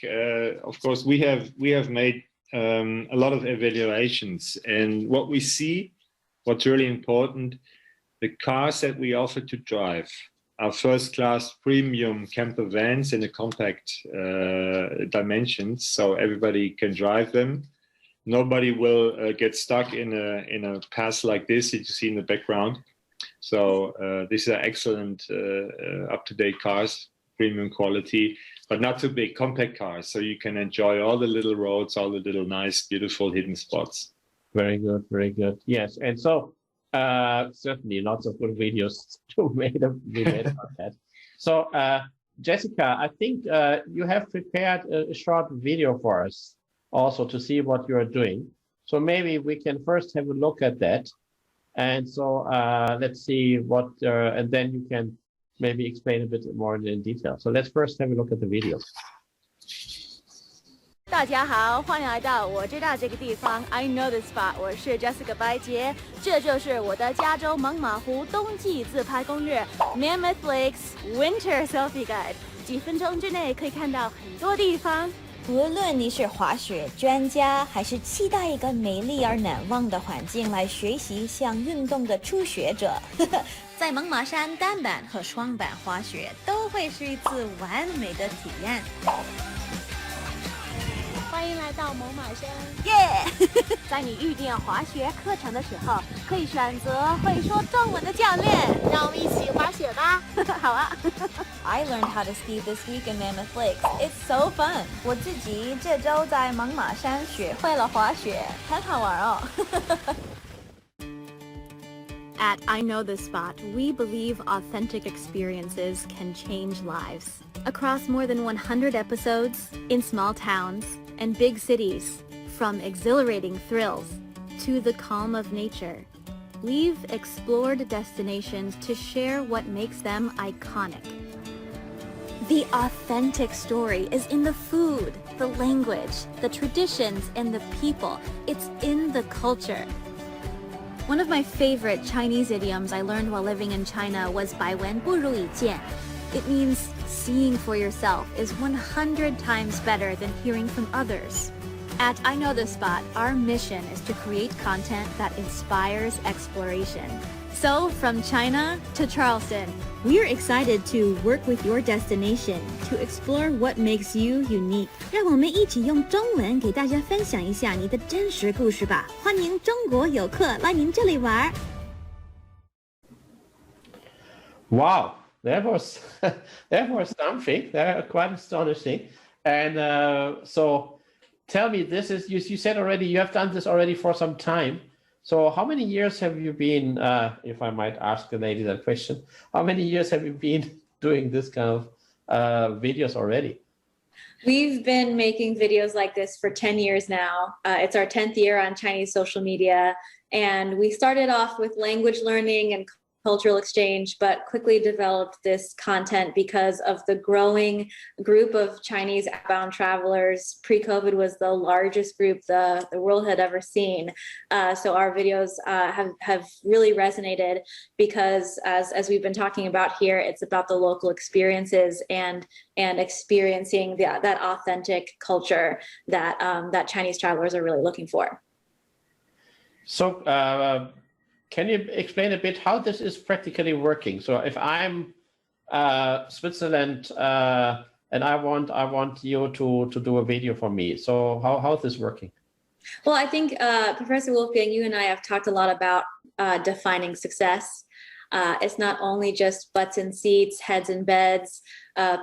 of course, we have made a lot of evaluations, and what we see, what's really important, the cars that we offer to drive are first-class premium camper vans in a compact dimensions, so everybody can drive them. Nobody will get stuck in a pass like this that you see in the background. So these are excellent up-to-date cars, premium quality, but not too big, compact cars. So you can enjoy all the little roads, all the little nice, beautiful hidden spots. Very good, very good. Yes, and so certainly lots of good videos to be made about that. So Jessica, I think you have prepared a short video for us also to see what you're doing. So maybe we can first have a look at that. And so let's see what, and then you can maybe explain a bit more in detail. So let's first have a look at the video. 大家好，欢迎来到我知道这个地方 I know this spot， 我是 Jessica 白洁，这就是我的加州猛犸湖冬季自拍攻略 Mammoth Lakes Winter Selfie Guide， 几分钟之内可以看到很多地方。无论你是滑雪专家，还是期待一个美丽而难忘的环境来学习一项运动的初学者，在猛犸山单板和双板滑雪都会是一次完美的体验。欢迎来到猛犸山，耶！在你预定滑雪课程的时候，可以选择会说中文的教练，让我们一起滑雪吧。好啊。I learned how to ski this week in Mammoth Lakes. It's so fun. 我自己这周在猛犸山学会了滑雪，很好玩哦。At I Know This Spot, we believe authentic experiences can change lives. Across more than 100 episodes, in small towns and big cities, from exhilarating thrills to the calm of nature, we've explored destinations to share what makes them iconic. The authentic story is in the food, the language, the traditions, and the people. It's in the culture. One of my favorite Chinese idioms I learned while living in China was 百闻不如一见. It means seeing for yourself is 100 times better than hearing from others. At I Know This Spot, our mission is to create content that inspires exploration. So from China to Charleston, we're excited to work with your destination to explore what makes you unique. 让我们一起用中文给大家分享一下你的真实故事吧。欢迎中国游客来您这里玩。Wow, that was something. That was quite astonishing. And so tell me, this is, you said already, you have done this already for some time. So how many years have you been, if I might ask the lady that question, how many years have you been doing this kind of videos already? We've been making videos like this for 10 years now. It's our 10th year on Chinese social media. And we started off with language learning and cultural exchange, but quickly developed this content because of the growing group of Chinese outbound travelers. Pre-COVID was the largest group the world had ever seen. So our videos have really resonated because, as we've been talking about here, it's about the local experiences and experiencing that authentic culture that that Chinese travelers are really looking for. So can you explain a bit how this is practically working? So if I'm Switzerland and I want you to do a video for me, so how is this working? Well, I think Professor Wolfgang, you and I have talked a lot about defining success. It's not only just butts in seats, heads in beds,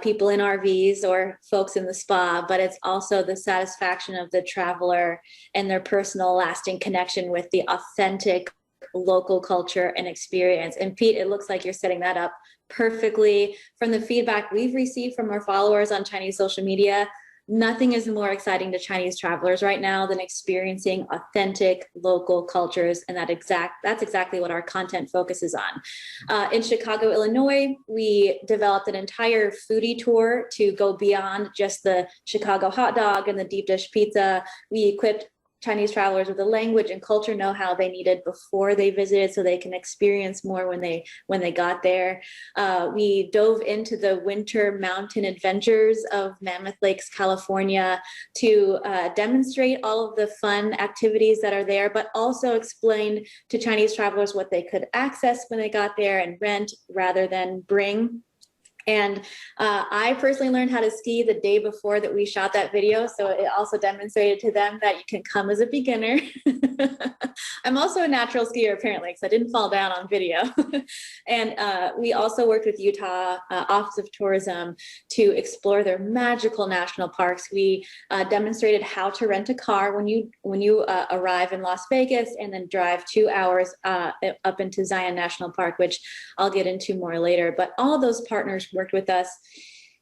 people in RVs or folks in the spa, but it's also the satisfaction of the traveler and their personal lasting connection with the authentic local culture and experience. And Pete, it looks like you're setting that up perfectly. From the feedback we've received from our followers on Chinese social media, nothing is more exciting to Chinese travelers right now than experiencing authentic local cultures. And that's exactly what our content focuses on. In Chicago, Illinois, we developed an entire foodie tour to go beyond just the Chicago hot dog and the deep dish pizza. We equipped Chinese travelers with the language and culture know-how they needed before they visited so they can experience more when they got there. We dove into the winter mountain adventures of Mammoth Lakes, California to demonstrate all of the fun activities that are there, but also explain to Chinese travelers what they could access when they got there and rent rather than bring. And I personally learned how to ski the day before that we shot that video. So it also demonstrated to them that you can come as a beginner. I'm also a natural skier, apparently, because I didn't fall down on video. And we also worked with Utah Office of Tourism to explore their magical national parks. We demonstrated how to rent a car when you arrive in Las Vegas and then drive 2 hours up into Zion National Park, which I'll get into more later. But all of those partners worked with us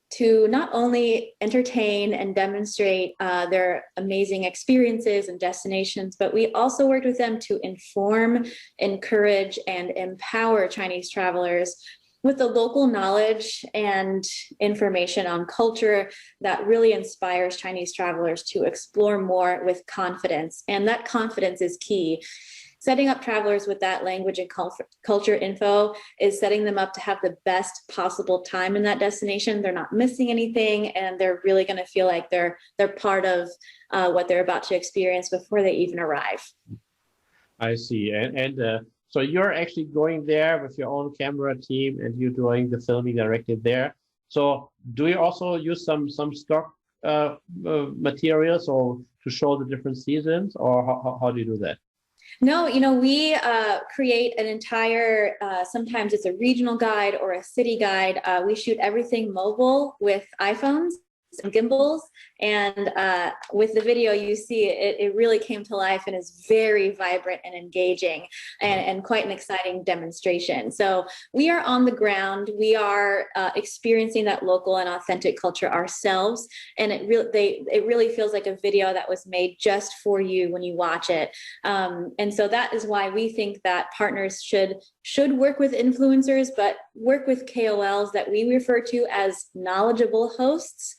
to not only entertain and demonstrate their amazing experiences and destinations, but we also worked with them to inform, encourage, and empower Chinese travelers with the local knowledge and information on culture that really inspires Chinese travelers to explore more with confidence. And that confidence is key. Setting up travelers with that language and culture info is setting them up to have the best possible time in that destination. They're not missing anything, and they're really going to feel like they're part of what they're about to experience before they even arrive. I see. And so you're actually going there with your own camera team and you're doing the filming directly there. So do you also use some stock materials or to show the different seasons, or how do you do that? No, we create an entire, sometimes it's a regional guide or a city guide. We shoot everything mobile with iPhones and gimbals. And with the video, you see it really came to life and is very vibrant and engaging and quite an exciting demonstration. So we are on the ground. We are experiencing that local and authentic culture ourselves. And it really feels like a video that was made just for you when you watch it. And so that is why we think that partners should work with influencers, but work with KOLs that we refer to as knowledgeable hosts,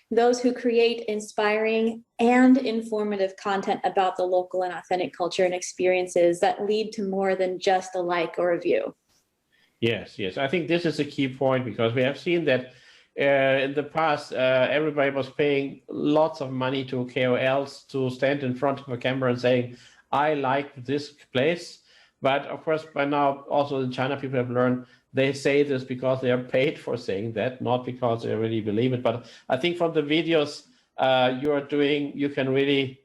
those who create inspiring and informative content about the local and authentic culture and experiences that lead to more than just a like or a view. Yes. I think this is a key point because we have seen that in the past, everybody was paying lots of money to KOLs to stand in front of a camera and saying, I like this place. But of course, by now, also in China, people have learned they say this because they are paid for saying that, not because they really believe it. But I think from the videos you are doing, you can really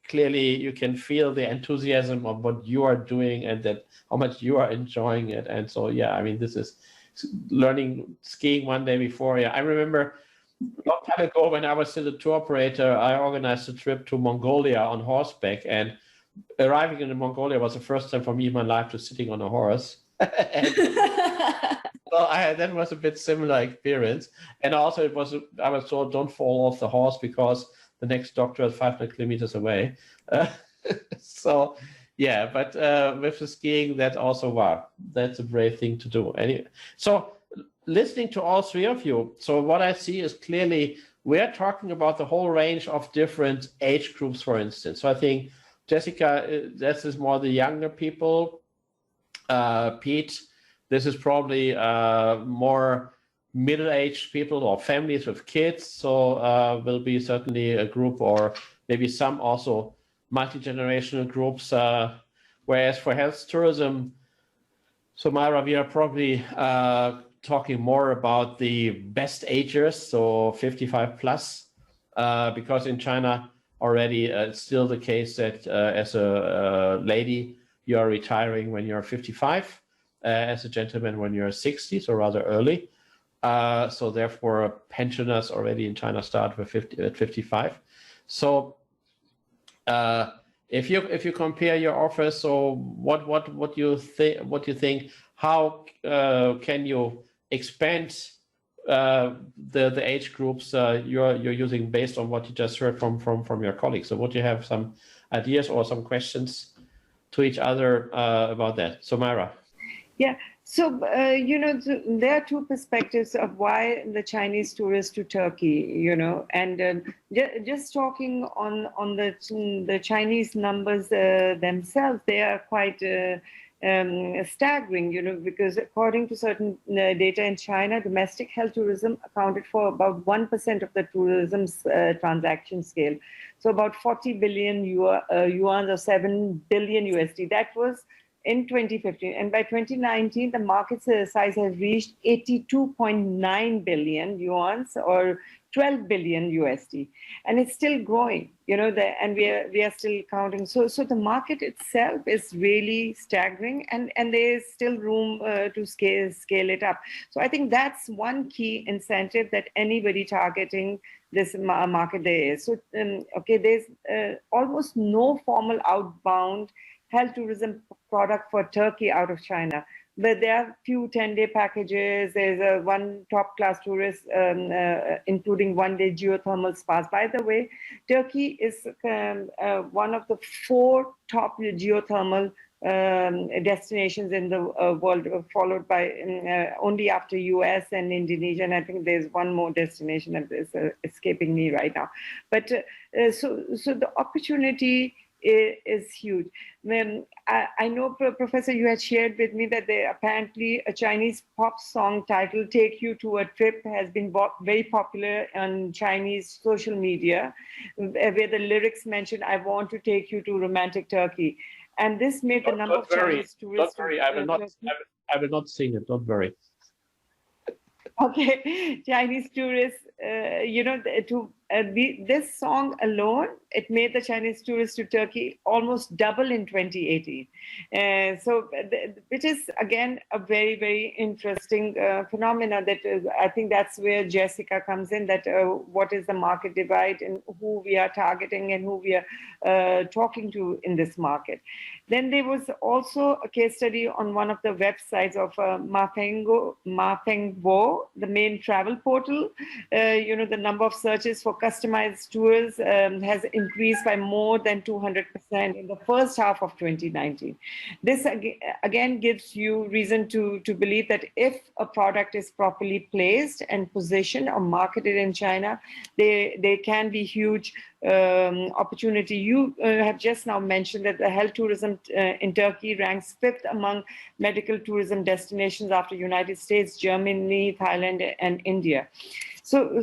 clearly, you can feel the enthusiasm of what you are doing and that how much you are enjoying it. And so, yeah, I mean, this is learning skiing one day before. Yeah, I remember long time ago, when I was still a tour operator, I organized a trip to Mongolia on horseback, and arriving in Mongolia was the first time for me in my life to sitting on a horse. So that was a bit similar experience. And also I was told, don't fall off the horse because the next doctor is 500 kilometers away. So yeah, but with the skiing, that also, wow, that's a brave thing to do. Anyway, so listening to all three of you, so what I see is clearly we're talking about the whole range of different age groups, for instance. So I think, Jessica, this is more the younger people. Pete, this is probably more middle-aged people or families with kids. So will be certainly a group, or maybe some also multi-generational groups. Whereas for health tourism, so Myra, we are probably talking more about the best agers, so 55 plus, because in China already it's still the case that as a lady, you are retiring when you're 55, as a gentleman when you're 60, so rather early. So therefore, pensioners already in China start with 55. So if you compare your offers, so what you think? How can you expand the age groups you're using based on what you just heard from your colleagues? So would you have some ideas or some questions to each other about that? So Myra. Yeah. So, there are two perspectives of why the Chinese tourist to Turkey, and just talking on the Chinese numbers themselves, they are quite staggering, because according to certain data in China, domestic health tourism accounted for about 1% of the tourism's transaction scale. So about 40 billion yuan or 7 billion USD. That was in 2015, and by 2019, the market size has reached 82.9 billion yuan or 12 billion USD, and it's still growing. And we are still counting. So the market itself is really staggering, and there is still room to scale it up. So I think that's one key incentive that anybody targeting this market there is. So there's almost no formal outbound health tourism product for Turkey out of China. But there are few 10-day packages. There's a one top-class tourist, including one-day geothermal spas. By the way, Turkey is one of the 4 top geothermal destinations in the world, followed by only after US and Indonesia. And I think there's one more destination that is escaping me right now. But so the opportunity is huge. I know, Professor, you had shared with me that apparently a Chinese pop song titled "Take You to a Trip" has been very popular on Chinese social media, where the lyrics mention, "I want to take you to romantic Turkey." And this made the number of Chinese tourists. Don't worry, I will not sing it. Don't worry. Okay, Chinese tourists, this song alone, it made the Chinese tourists to Turkey almost double in 2018. Which is, again, a very, very interesting phenomena that I think that's where Jessica comes in, that what is the market divide and who we are targeting and who we are talking to in this market. Then there was also a case study on one of the websites of Mafengbo, the main travel portal. The number of searches for customized tours has increased by more than 200% in the first half of 2019. This again gives you reason to believe that if a product is properly placed and positioned or marketed in China, there can be huge opportunity. You have just now mentioned that the health tourism in Turkey ranks 5th among medical tourism destinations after United States, Germany, Thailand, and India. So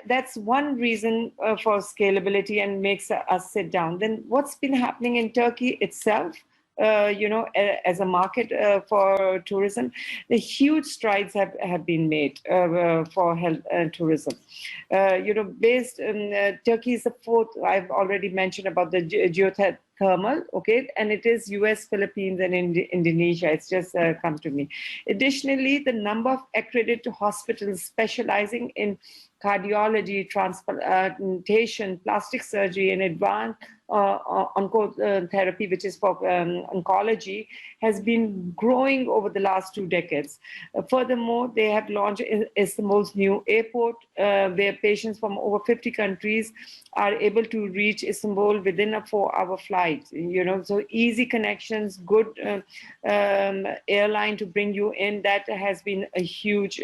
that's one reason for scalability and makes us sit down. Then what's been happening in Turkey itself? As a market for tourism, the huge strides have been made for health tourism. Turkey is the 4th. I've already mentioned about the thermal, okay, and it is US, Philippines, and Indonesia. It's just come to me. Additionally, the number of accredited hospitals specializing in cardiology, transplantation, plastic surgery, and advanced oncotherapy, which is for oncology, has been growing over the last 2 decades. Furthermore, they have launched Istanbul's new airport, where patients from over 50 countries are able to reach Istanbul within a 4-hour flight. So easy connections, good airline to bring you in. That has been a huge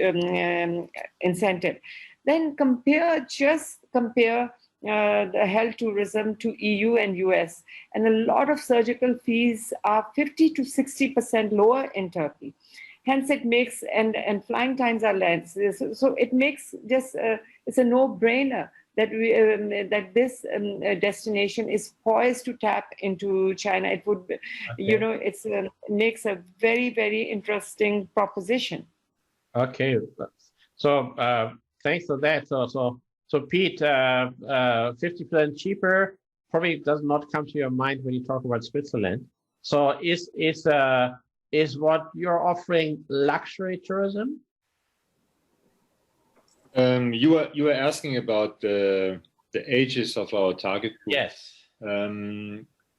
incentive. Then compare the health tourism to EU and US, and a lot of surgical fees are 50 to 60% lower in Turkey. Hence, it makes and flying times are less. So it makes just it's a no-brainer that that this destination is poised to tap into China. It would, it's makes a very, very interesting proposition. Okay, so thanks for that. So Pete, 50% cheaper probably does not come to your mind when you talk about Switzerland. So is what you're offering luxury tourism? You were asking about the ages of our target group. Yes.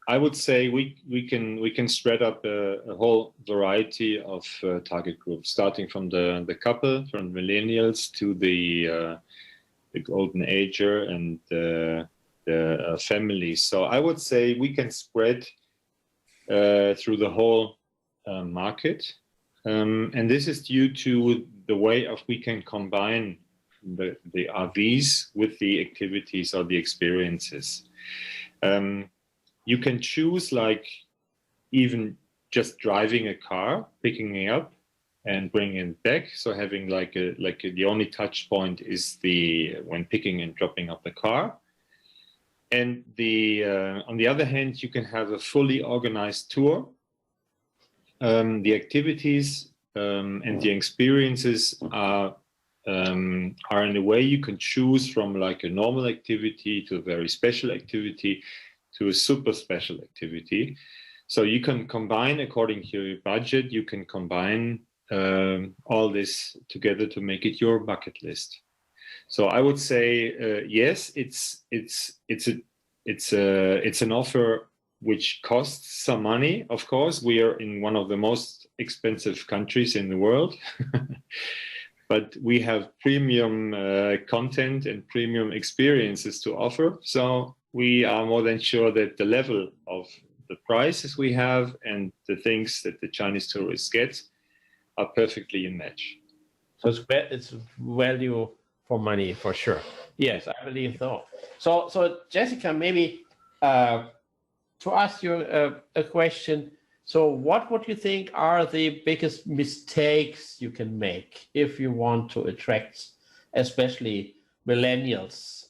I would say we can spread up a whole variety of target groups, starting from the couple, from millennials to the golden ager and the families. So I would say we can spread through the whole market, and this is due to the way of we can combine the RVs with the activities or the experiences. You can choose, like, even just driving a car, picking it up and bringing it back. So having like the only touch point is when picking and dropping up the car. And on the other hand, you can have a fully organized tour. The activities and the experiences are in a way you can choose from, like a normal activity to a very special activity to a super special activity. So you can combine according to your budget. You can combine all this together to make it your bucket list. So I would say yes, it's an offer which costs some money. Of course, we are in one of the most expensive countries in the world, but we have premium content and premium experiences to offer. So we are more than sure that the level of the prices we have and the things that the Chinese tourists get are perfectly in match. So it's value for money for sure. Yes, I believe so. So Jessica, maybe to ask you a question. So what would you think are the biggest mistakes you can make if you want to attract especially millennials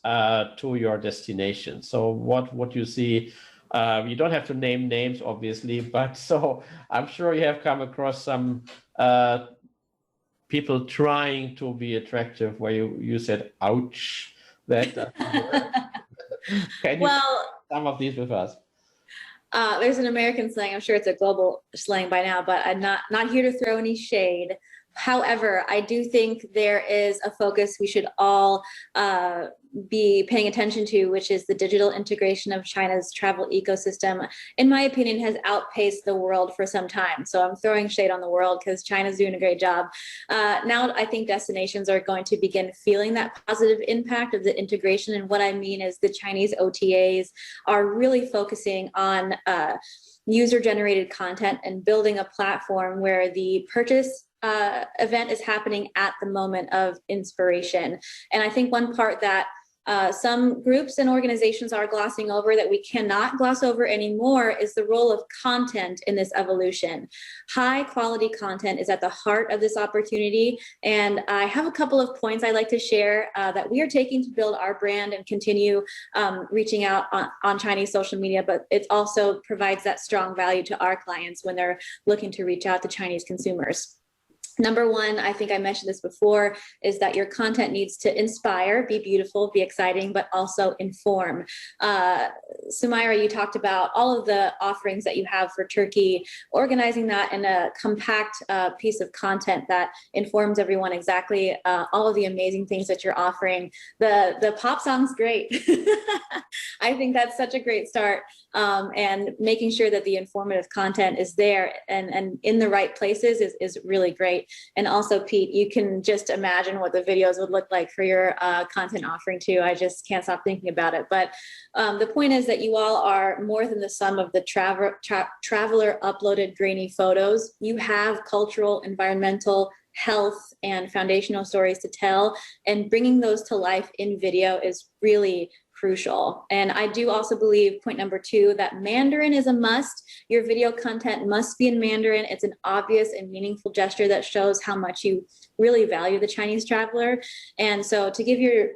to your destination? So what you see, you don't have to name names, obviously, but so I'm sure you have come across some people trying to be attractive where you said, ouch, that doesn't work. Can you share some of these with us? There's an American slang. I'm sure it's a global slang by now, but I'm not here to throw any shade. However, I do think there is a focus we should all be paying attention to, which is the digital integration of China's travel ecosystem. In my opinion, has outpaced the world for some time. So I'm throwing shade on the world because China's doing a great job. Now I think destinations are going to begin feeling that positive impact of the integration. And what I mean is the Chinese OTAs are really focusing on user-generated content and building a platform where the purchase event is happening at the moment of inspiration. And I think one part that some groups and organizations are glossing over that we cannot gloss over anymore is the role of content in this evolution. High quality content is at the heart of this opportunity. And I have a couple of points I'd like to share that we are taking to build our brand and continue reaching out on Chinese social media, but it also provides that strong value to our clients when they're looking to reach out to Chinese consumers. Number one, I think I mentioned this before, is that your content needs to inspire, be beautiful, be exciting, but also inform. Sumaira, you talked about all of the offerings that you have for Turkey, organizing that in a compact piece of content that informs everyone exactly all of the amazing things that you're offering. The pop song's great. I think that's such a great start. And making sure that the informative content is there and in the right places is really great. And also, Pete, you can just imagine what the videos would look like for your content offering too. I just can't stop thinking about it. But the point is that you all are more than the sum of the traveler uploaded grainy photos. You have cultural, environmental, health, and foundational stories to tell, and bringing those to life in video is really crucial. And I do also believe, point number two, that Mandarin is a must. Your video content must be in Mandarin. It's an obvious and meaningful gesture that shows how much you really value the Chinese traveler. And so to give your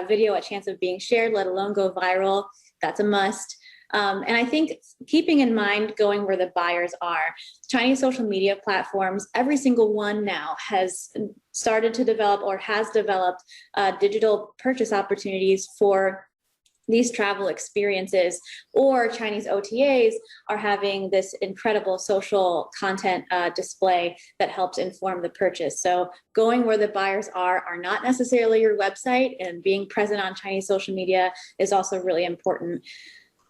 video a chance of being shared, let alone go viral, that's a must. And I think keeping in mind going where the buyers are, Chinese social media platforms, every single one now has started to develop or has developed digital purchase opportunities for these travel experiences, or Chinese OTAs are having this incredible social content display that helps inform the purchase. So going where the buyers are not necessarily your website, and being present on Chinese social media is also really important.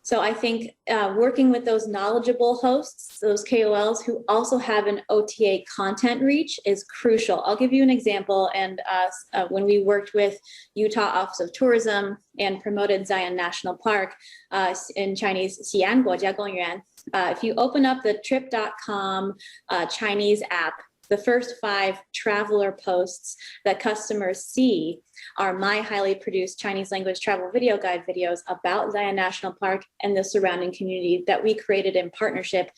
So I think working with those knowledgeable hosts, those KOLs who also have an OTA content reach is crucial. I'll give you an example. And when we worked with Utah Office of Tourism and promoted Zion National Park in Chinese, Xi'an Guojia Gongyuan, if you open up the trip.com Chinese app, the first 5 traveler posts that customers see are my highly produced Chinese language travel video guide videos about Zion National Park and the surrounding community that we created in partnership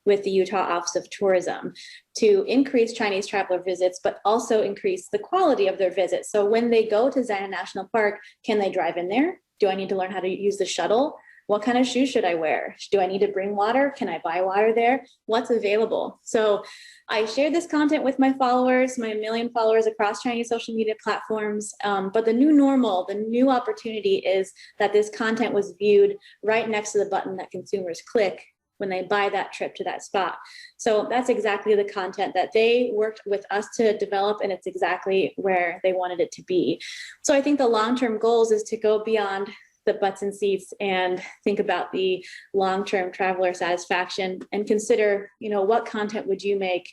with the Utah Office of Tourism to increase Chinese traveler visits, but also increase the quality of their visits. So when they go to Zion National Park, can they drive in there? Do I need to learn how to use the shuttle? What kind of shoes should I wear? Do I need to bring water? Can I buy water there? What's available? So I shared this content with my followers, my 1 million followers across Chinese social media platforms. But the new normal, the new opportunity is that this content was viewed right next to the button that consumers click when they buy that trip to that spot. So that's exactly the content that they worked with us to develop, and it's exactly where they wanted it to be. So I think the long-term goals is to go beyond the butts and seats and think about the long-term traveler satisfaction and consider, what content would you make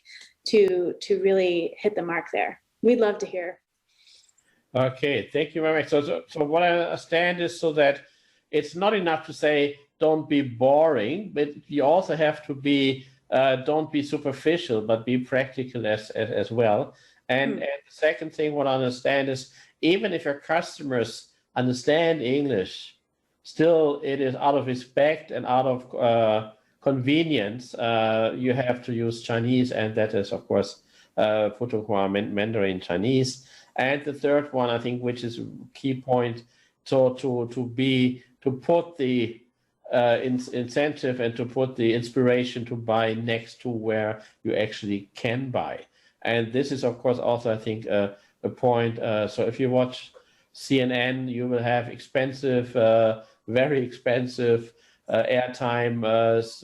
to really hit the mark there? We'd love to hear. Okay, thank you very much. So what I understand is so that it's not enough to say don't be boring, but you also have to be don't be superficial, but be practical as well. And the second thing what I understand is even if your customers understand English, still it is out of respect and out of convenience, you have to use Chinese, and that is of course Putonghua Mandarin Chinese. And the third one, I think, which is a key point, so to put the incentive and to put the inspiration to buy next to where you actually can buy. And this is of course also, I think, a point. So if you watch CNN, you will have expensive, very expensive airtime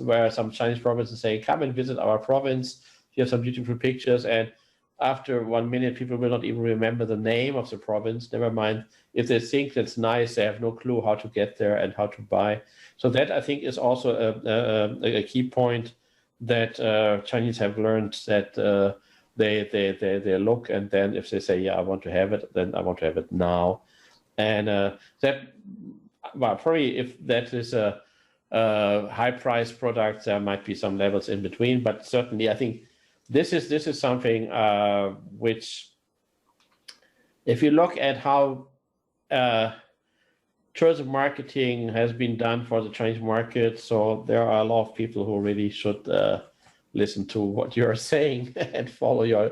where some Chinese provinces say, come and visit our province. Here's some beautiful pictures. And after 1 minute, people will not even remember the name of the province. Never mind, if they think that's nice, they have no clue how to get there and how to buy. So that, I think, is also a key point that Chinese have learned, that they look, and then if they say, yeah, I want to have it, then I want to have it now. And that, well, probably if that is a high price product, there might be some levels in between, but certainly I think this is something which, if you look at how tourism marketing has been done for the Chinese market, so there are a lot of people who really should listen to what you're saying and follow your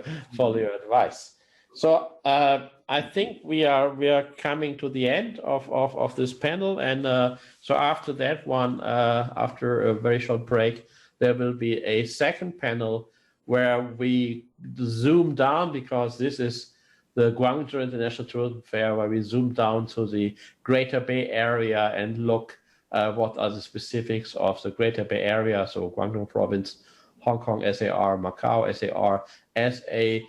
advice. So I think we are coming to the end of this panel, and so after that one, after a very short break, there will be a second panel where we zoom down, because this is the Guangzhou International Tourism Fair, where we zoom down to the Greater Bay Area and look what are the specifics of the Greater Bay Area, so Guangdong Province, Hong Kong SAR, Macau SAR, as a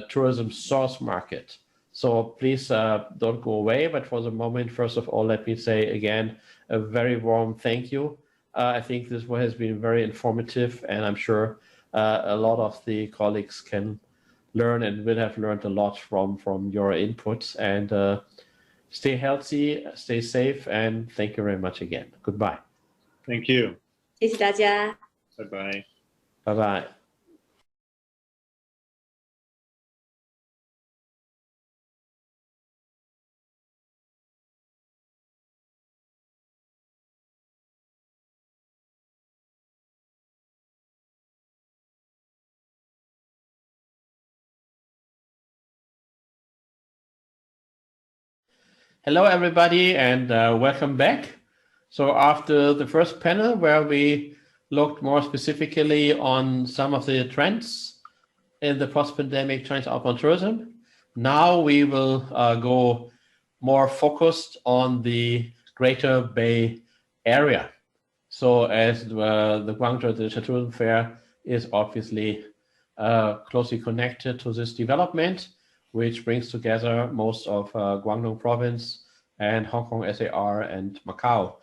tourism source market. So please don't go away. But for the moment, first of all, let me say again a very warm thank you. I think this has been very informative, and I'm sure a lot of the colleagues can learn and will have learned a lot from your inputs. And stay healthy, stay safe, and thank you very much again. Goodbye. Thank you. 谢谢大家。 Bye bye. Bye bye. Hello, everybody, and welcome back. So after the first panel, where we looked more specifically on some of the trends in the post-pandemic Chinese outbound tourism, now we will go more focused on the Greater Bay Area. So as the Guangzhou International Tourism Fair is obviously closely connected to this development, which brings together most of Guangdong Province and Hong Kong SAR and Macau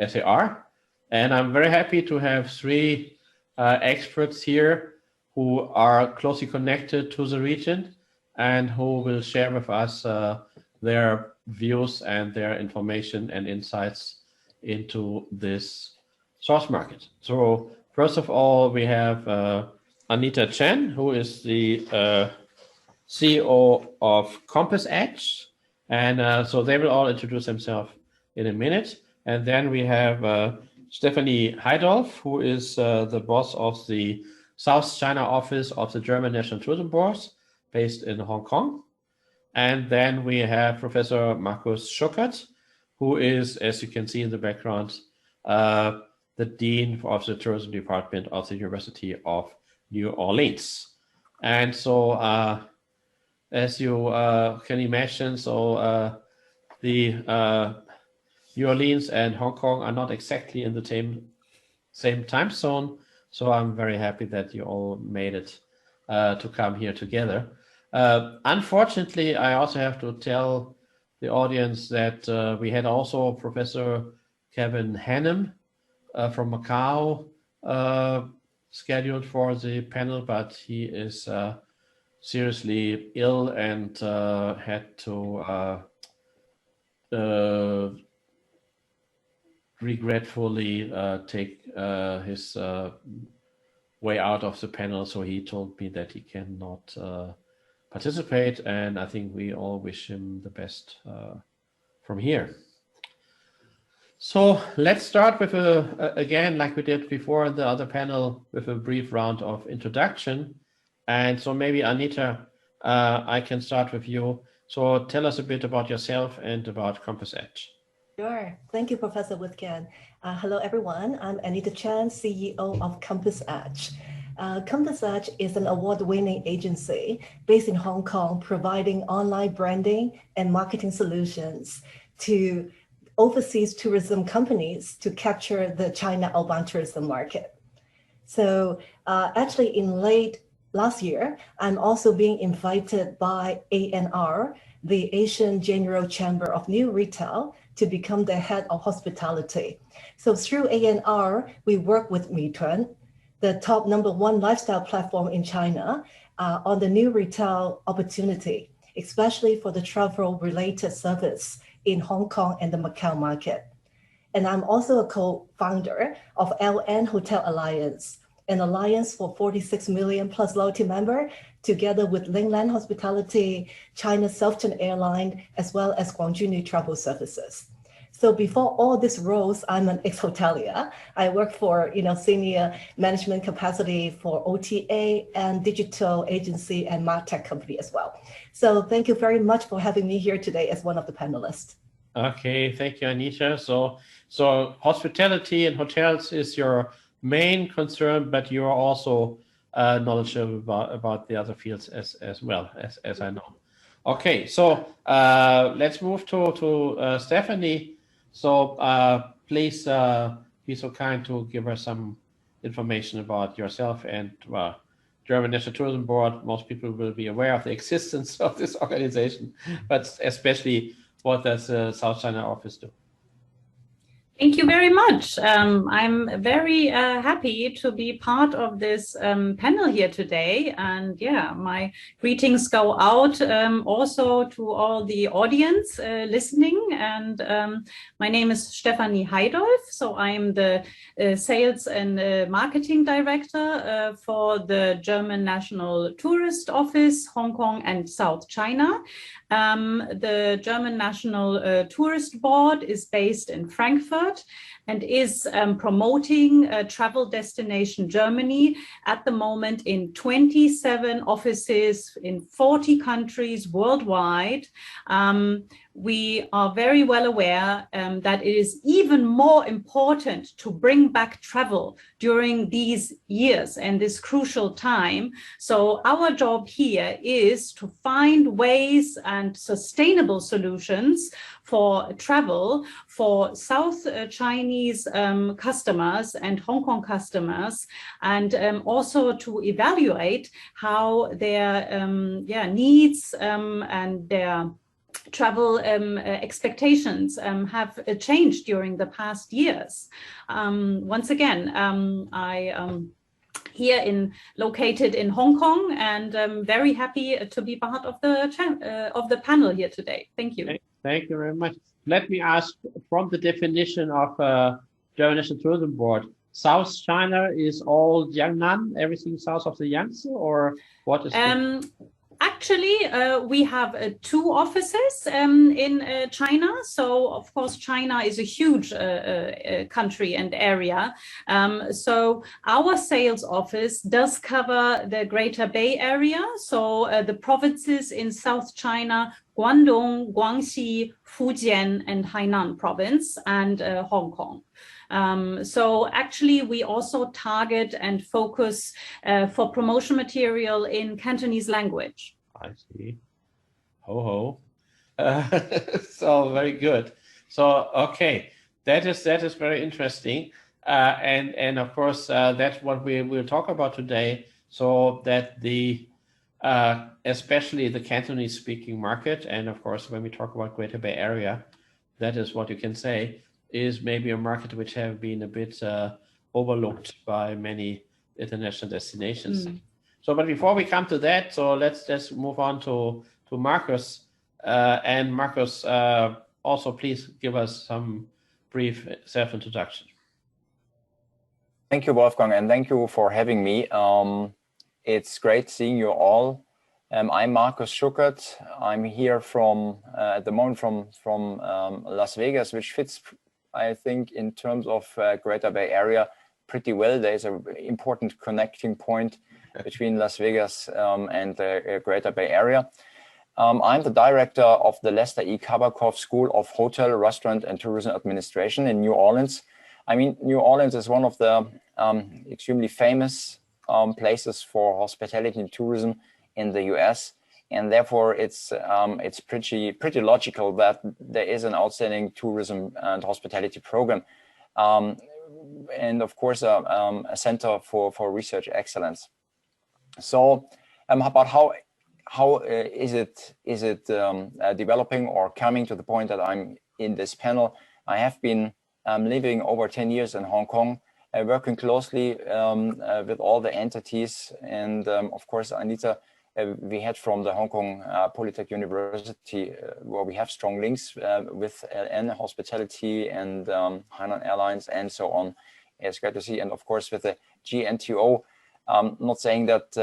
SAR. And I'm very happy to have three experts here who are closely connected to the region and who will share with us their views and their information and insights into this source market. So first of all, we have Anita Chen, who is the CEO of Compass Edge, and so they will all introduce themselves in a minute. And then we have Stephanie Heidolf, who is the boss of the South China office of the German National Tourism Board, based in Hong Kong. And then we have Professor Markus Schuckert, who is, as you can see in the background, the Dean of the Tourism Department of the University of New Orleans. And so as you can imagine, so the New Orleans and Hong Kong are not exactly in the same time zone. So I'm very happy that you all made it to come here together. Unfortunately, I also have to tell the audience that we had also Professor Kevin Hannum from Macau scheduled for the panel, but he is seriously ill and had to regretfully take his way out of the panel. So he told me that he cannot participate, and I think we all wish him the best from here. So let's start with again, like we did before in the other panel, with a brief round of introduction. And so maybe Anita, I can start with you. So tell us a bit about yourself and about Compass Edge. Sure. Thank you, Professor Witkin. Hello, everyone. I'm Anita Chan, CEO of Compass Edge. Compass Edge is an award-winning agency based in Hong Kong, providing online branding and marketing solutions to overseas tourism companies to capture the China outbound tourism market. So actually in late last year, I'm also being invited by ANR, the Asian General Chamber of New Retail, to become the head of hospitality. So through ANR, we work with Meituan, the top #1 lifestyle platform in China, on the new retail opportunity, especially for the travel-related service in Hong Kong and the Macau market. And I'm also a co-founder of LN Hotel Alliance, an alliance for 46 million plus loyalty member, together with Lingland Hospitality, China Southern Airline, as well as Guangzhou New Travel Services. So before all these roles, I'm an ex-hotelier. I work for senior management capacity for OTA and digital agency and MarTech company as well. So thank you very much for having me here today as one of the panelists. Okay, thank you, Anita. So hospitality and hotels is your main concern, but you're also knowledgeable about the other fields as well as I know. Okay, so let's move to Stephanie. So please be so kind to give us some information about yourself and German National Tourism Board. Most people will be aware of the existence of this organization, but especially what does the South China office do? Thank you very much. I'm very happy to be part of this panel here today. And yeah, my greetings go out also to all the audience listening. And my name is Stefanie Heidolf. So I'm the Sales and Marketing Director for the German National Tourist Office, Hong Kong and South China. The German National Tourist Board is based in Frankfurt and is promoting travel destination Germany at the moment in 27 offices in 40 countries worldwide. We are very well aware that it is even more important to bring back travel during these years and this crucial time. So our job here is to find ways and sustainable solutions for travel for South Chinese customers and Hong Kong customers, and also to evaluate how their needs and their travel expectations have changed during the past years. Once again, I here located in Hong Kong, and I'm very happy to be part of the panel here today. Thank you. Thank you very much. Let me ask, from the definition of German National Tourism Board, South China is all Jiangnan, everything south of the Yangtze, or what is Actually, we have two offices in China. So, of course, China is a huge country and area. So our sales office does cover the Greater Bay Area. So the provinces in South China, Guangdong, Guangxi, Fujian, and Hainan province, and Hong Kong. So actually, we also target and focus for promotion material in Cantonese language. I see. Ho ho. So very good. So okay, that is very interesting, and of course that's what we will talk about today. So that the especially the Cantonese speaking market, and of course when we talk about Greater Bay Area, that is what you can say is maybe a market which have been a bit overlooked by many international destinations. So, but before we come to that, so let's just move on to Marcus. And Marcus, also please give us some brief self-introduction. Thank you, Wolfgang, and thank you for having me. It's great seeing you all. I'm Marcus Schuckert. I'm here at the moment from Las Vegas, which fits, I think, in terms of Greater Bay Area pretty well. There's an important connecting point between Las Vegas and the Greater Bay Area. I'm the director of the Lester E. Kabakov School of Hotel, Restaurant and Tourism Administration in New Orleans. I mean, New Orleans is one of the extremely famous places for hospitality and tourism in the US. And therefore, it's pretty logical that there is an outstanding tourism and hospitality program, and of course a center for research excellence. So, about how is it developing or coming to the point that I'm in this panel? I have been living over 10 years in Hong Kong, working closely with all the entities, and of course, Anita. We had from the Hong Kong Polytech University, where we have strong links with LN Hospitality and Hainan Airlines and so on. It's great to see, and of course with the GNTO. Not saying that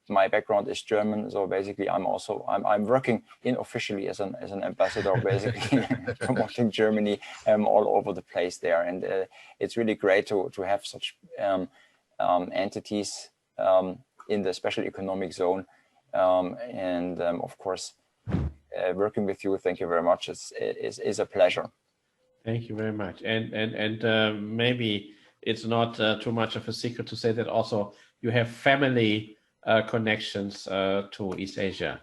my background is German, so basically I'm working unofficially as an ambassador, basically promoting Germany all over the place there, and it's really great to have such entities. In the special economic zone, and of course, working with you. Thank you very much. It's a pleasure. Thank you very much. And maybe it's not too much of a secret to say that also you have family connections to East Asia.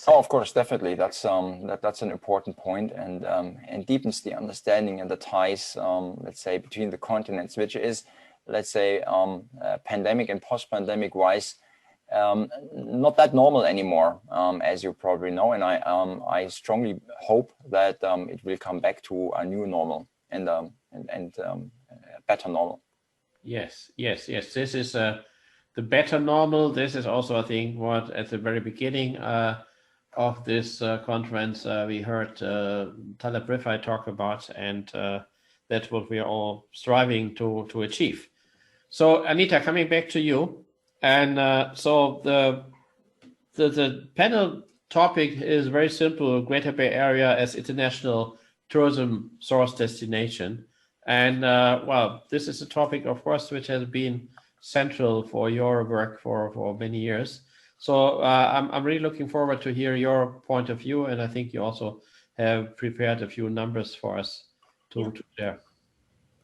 Oh, of course, definitely. That's an important point, and deepens the understanding and the ties, let's say, between the continents, which is, let's say, pandemic and post-pandemic wise, not that normal anymore, as you probably know. And I strongly hope that it will come back to a new normal and better normal. Yes. This is the better normal. This is also, I think, what at the very beginning of this conference we heard Taleb Rifai talk about, and that's what we are all striving to achieve. So, Anita, coming back to you, and so the panel topic is very simple: Greater Bay Area as international tourism source destination. And well, this is a topic, of course, which has been central for your work for many years. So I'm really looking forward to hear your point of view, and I think you also have prepared a few numbers for us to share.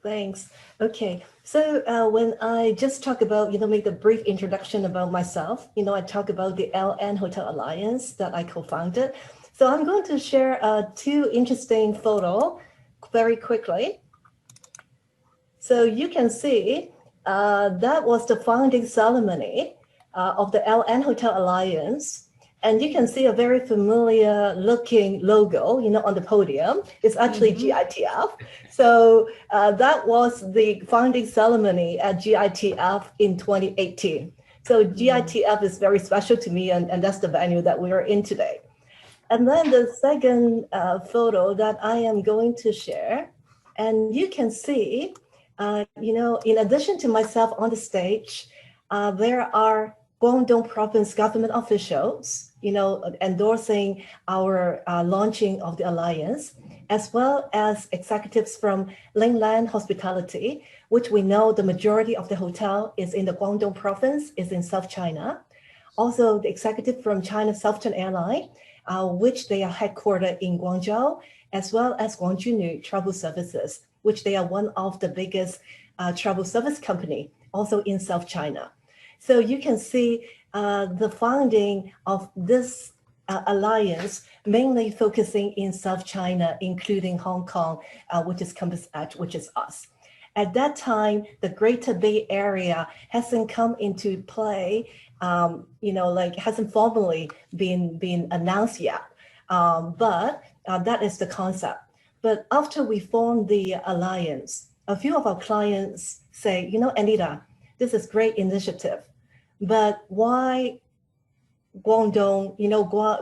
Thanks. Okay, so when I just talk about, make a brief introduction about myself, I talk about the LN Hotel Alliance that I co-founded. So I'm going to share two interesting photos very quickly. So you can see that was the founding ceremony of the LN Hotel Alliance. And you can see a very familiar looking logo, on the podium. It's actually GITF. So that was the founding ceremony at GITF in 2018. So GITF is very special to me, and that's the venue that we are in today. And then the second photo that I am going to share, and you can see, in addition to myself on the stage, there are Guangdong province government officials, endorsing our launching of the alliance, as well as executives from Lingland Hospitality, which we know the majority of the hotel is in the Guangdong province, is in South China. Also, the executive from China Southern Airline, which they are headquartered in Guangzhou, as well as Guangzhou Travel Services, which they are one of the biggest travel service company, also in South China. So you can see the founding of this alliance mainly focusing in South China, including Hong Kong, which is Compass Edge, which is us. At that time, the Greater Bay Area hasn't come into play, hasn't formally been announced yet, but that is the concept. But after we formed the alliance, a few of our clients say, Anita, this is great initiative, but why Guangdong,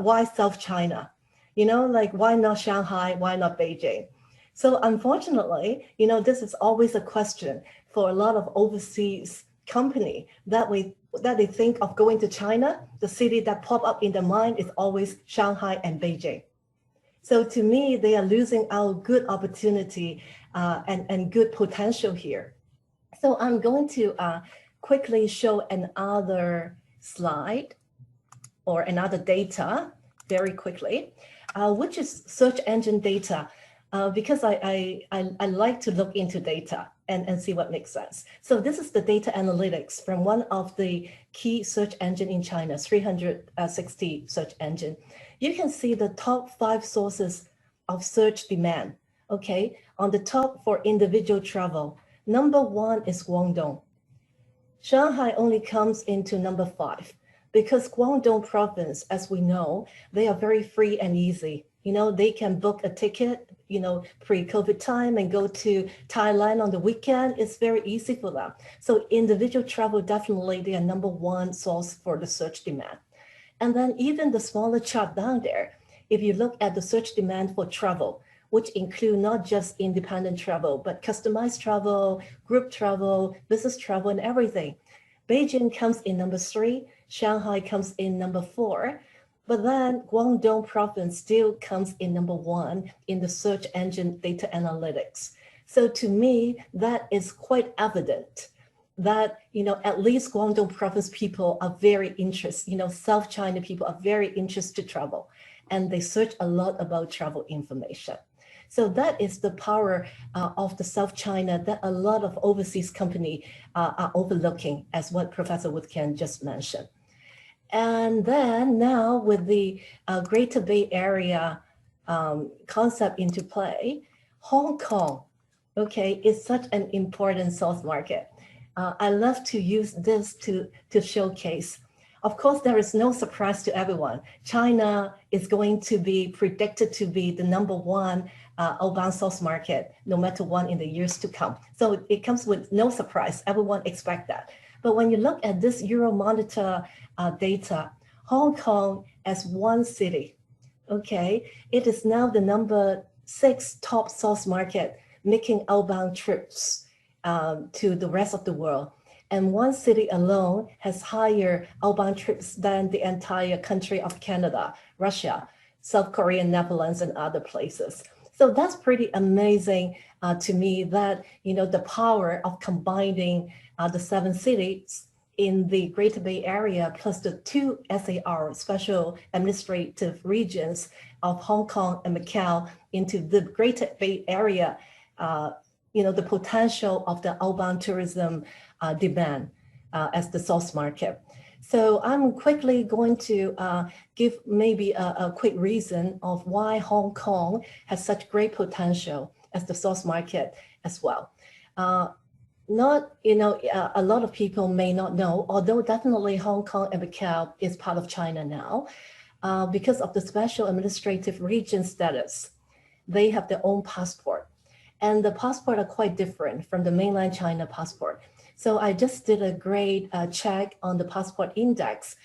why South China? Why not Shanghai? Why not Beijing? So unfortunately, this is always a question for a lot of overseas company that they think of going to China. The city that pop up in their mind is always Shanghai and Beijing. So to me, they are losing out good opportunity and good potential here. So I'm going to quickly show another slide or another data very quickly, which is search engine data, because I like to look into data and see what makes sense. So this is the data analytics from one of the key search engine in China, 360 search engine. You can see the top 5 sources of search demand, okay? On the top for individual travel, number 1 is Guangdong. Shanghai only comes into number 5 because Guangdong province, as we know, they are very free and easy. They can book a ticket, pre-COVID time and go to Thailand on the weekend. It's very easy for them. So individual travel, definitely they are number 1 source for the search demand. And then even the smaller chart down there, if you look at the search demand for travel, which include not just independent travel, but customized travel, group travel, business travel, and everything. Beijing comes in number 3, Shanghai comes in number 4, but then Guangdong province still comes in number 1 in the search engine data analytics. So to me, that is quite evident that, at least Guangdong province people are very interested, South China people are very interested to travel, and they search a lot about travel information. So that is the power of the South China that a lot of overseas companies are overlooking, as what Professor Woodcan just mentioned. And then now with the Greater Bay Area concept into play, Hong Kong, okay, is such an important source market. I love to use this to showcase. Of course, there is no surprise to everyone. China is going to be predicted to be the #1 outbound source market, no matter what in the years to come. So it comes with no surprise. Everyone expects that. But when you look at this Euromonitor data, Hong Kong as one city, okay, it is now the #6 top source market, making outbound trips to the rest of the world. And one city alone has higher outbound trips than the entire country of Canada, Russia, South Korea, Netherlands, and other places. So that's pretty amazing to me that, you know, the power of combining the 7 cities in the Greater Bay Area plus the 2 SAR, special administrative regions of Hong Kong and Macau into the Greater Bay Area, you know, the potential of the outbound tourism demand as the source market. So I'm quickly going to give maybe a quick reason of why Hong Kong has such great potential as the source market as well. Not, you know, a lot of people may not know, although definitely Hong Kong and Macau is part of China now, because of the special administrative region status. They have their own passport, and the passport are quite different from the mainland China passport. So I just did a great check on the passport index.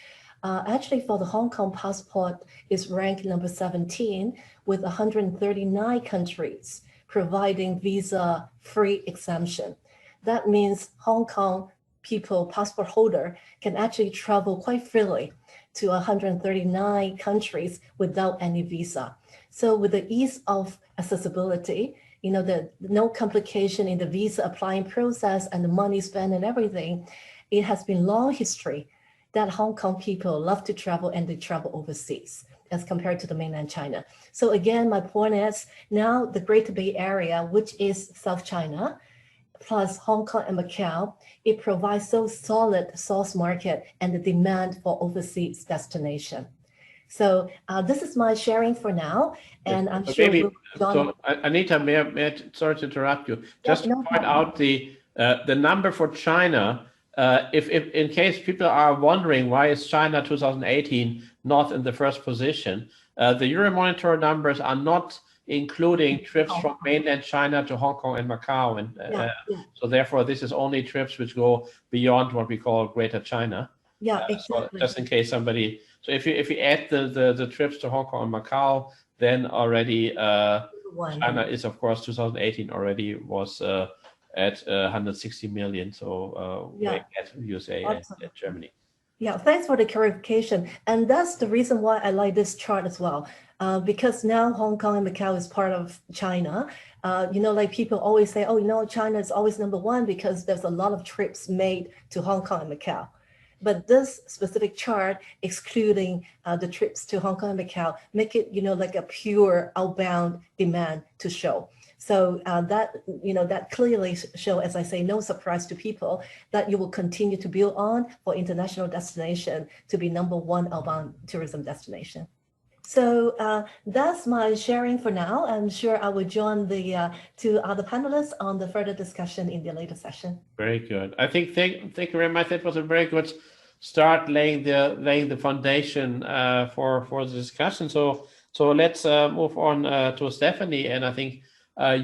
Actually, for the Hong Kong passport is ranked number 17 with 139 countries providing visa-free exemption. That means Hong Kong people, passport holder, can actually travel quite freely to 139 countries without any visa. So with the ease of accessibility, you know, no complication in the visa applying process and the money spent and everything, it has been long history that Hong Kong people love to travel and they travel overseas as compared to the mainland China. So again, my point is now the Greater Bay Area, which is South China, plus Hong Kong and Macau, it provides so solid source market and the demand for overseas destination. So this is my sharing for now, and I'm sure maybe, so Anita, sorry to interrupt you. Just to point out the number for China, if in case people are wondering why is China 2018 not in the first position, the Euromonitor numbers are not including trips from mainland China to Hong Kong and Macau, and so therefore this is only trips which go beyond what we call Greater China. Yeah, exactly. So just in case somebody, so if you add the trips to Hong Kong and Macau, then already China is of course 2018 already was at 160 million. So way at USA and Germany. Yeah, thanks for the clarification. And that's the reason why I like this chart as well. Because now Hong Kong and Macau is part of China. You know, like people always say, oh, you know, China is always #1 because there's a lot of trips made to Hong Kong and Macau. But this specific chart, excluding the trips to Hong Kong and Macau, make it, you know, like a pure outbound demand to show. So that, you know, that clearly show, as I say, no surprise to people that you will continue to build on for international destination to be #1 outbound tourism destination. So that's my sharing for now. I'm sure I will join the 2 other panelists on the further discussion in the later session. Very good. I think thank you very much. That was a very good start laying the foundation for the discussion. So let's move on to Stephanie, and I think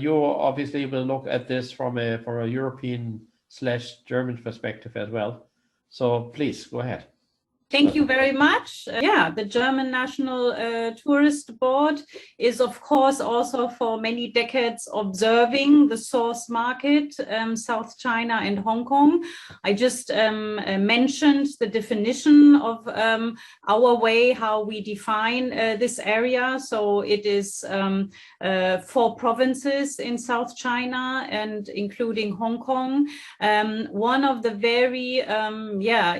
you obviously will look at this from a European/German perspective as well. So please go ahead. Thank you very much. Yeah, the German National Tourist Board is, of course, also for many decades observing the source market, South China and Hong Kong. I just mentioned the definition of our way, how we define this area. So it is 4 provinces in South China and including Hong Kong. One of the very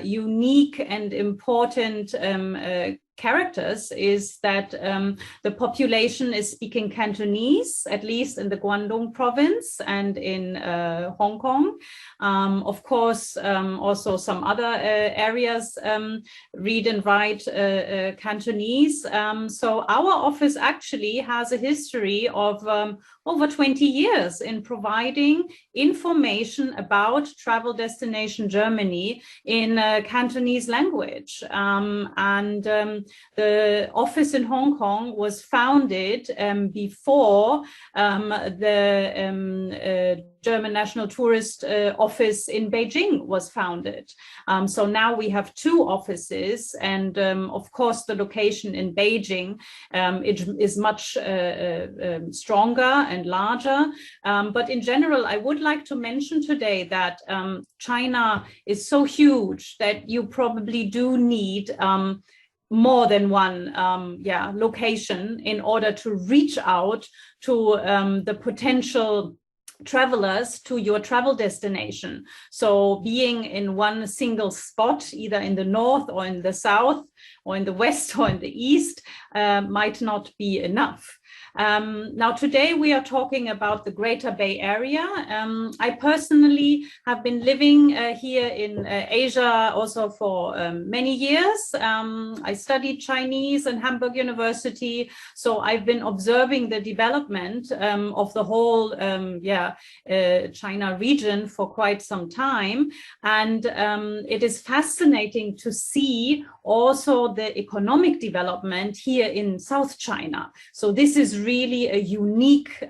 unique and important characters is that the population is speaking Cantonese, at least in the Guangdong province and in Hong Kong. Of course, also some other areas read and write Cantonese. So our office actually has a history of over 20 years in providing information about travel destination Germany in Cantonese language. The office in Hong Kong was founded before the German National Tourist Office in Beijing was founded. So now we have 2 offices, and of course the location in Beijing it is much stronger and larger. But in general, I would like to mention today that China is so huge that you probably do need more than one location in order to reach out to the potential travelers to your travel destination. So being in one single spot, either in the north or in the south or in the west or in the east, might not be enough. Now, today we are talking about the Greater Bay Area. I personally have been living here in Asia also for many years. I studied Chinese in Hamburg University, so I've been observing the development of the whole China region for quite some time. And it is fascinating to see also the economic development here in South China. So this is really a unique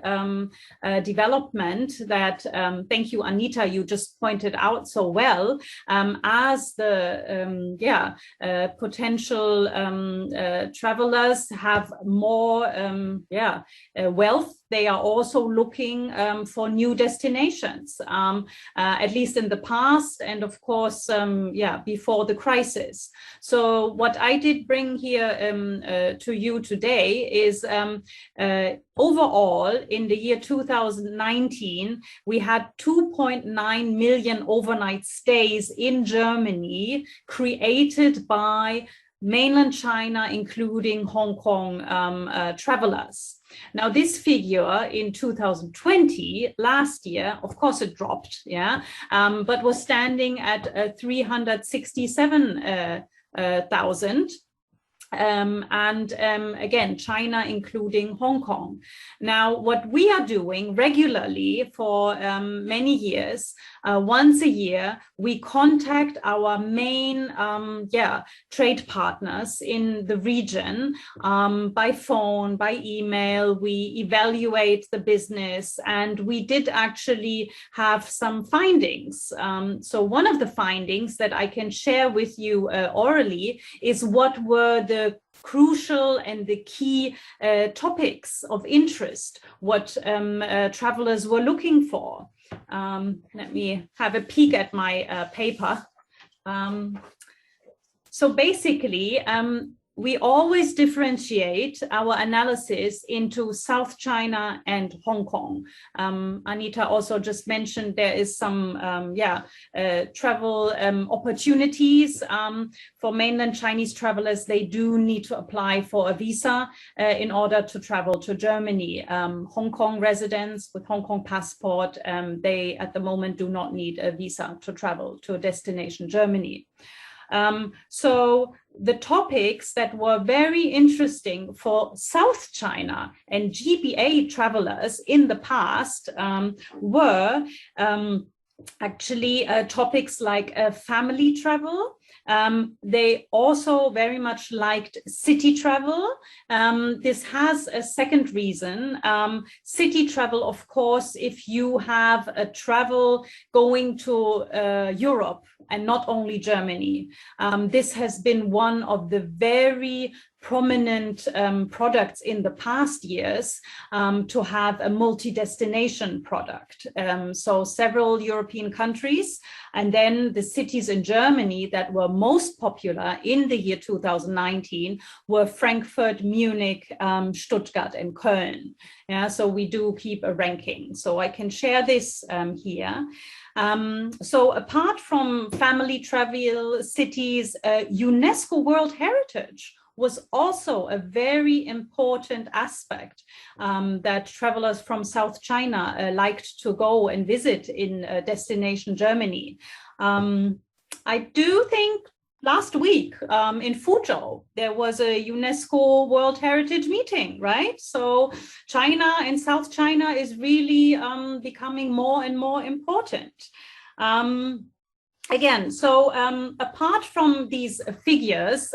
development that, thank you, Anita, you just pointed out so well, as the potential travelers have more wealth. They are also looking for new destinations, at least in the past, and of course, before the crisis. So what I did bring here to you today is overall, in the year 2019, we had 2.9 million overnight stays in Germany created by mainland China, including Hong Kong travelers. Now, this figure in 2020, last year, of course, it dropped, but was standing at 367,000. Again, China, including Hong Kong. Now, what we are doing regularly for many years, once a year, we contact our main trade partners in the region by phone, by email. We evaluate the business, and we did actually have some findings. So one of the findings that I can share with you orally is what were the crucial and the key topics of interest, what travelers were looking for. Let me have a peek at my paper. So basically, we always differentiate our analysis into South China and Hong Kong. Anita also just mentioned there is some travel opportunities for mainland Chinese travelers. They do need to apply for a visa in order to travel to Germany. Hong Kong residents with Hong Kong passport, they at the moment do not need a visa to travel to a destination Germany. So the topics that were very interesting for South China and GBA travelers in the past were actually topics like family travel. They also very much liked city travel. This has a second reason. City travel, of course, if you have a travel going to Europe and not only Germany. This has been one of the very prominent products in the past years to have a multi-destination product. So several European countries, and then the cities in Germany that were most popular in the year 2019 were Frankfurt, Munich, Stuttgart, and Köln. Yeah, so we do keep a ranking. So I can share this here. So apart from family travel, cities, UNESCO World Heritage was also a very important aspect that travelers from South China liked to go and visit in destination Germany. I do think last week in Fuzhou, there was a UNESCO World Heritage meeting, right? So China and South China is really becoming more and more important. Again, so apart from these figures,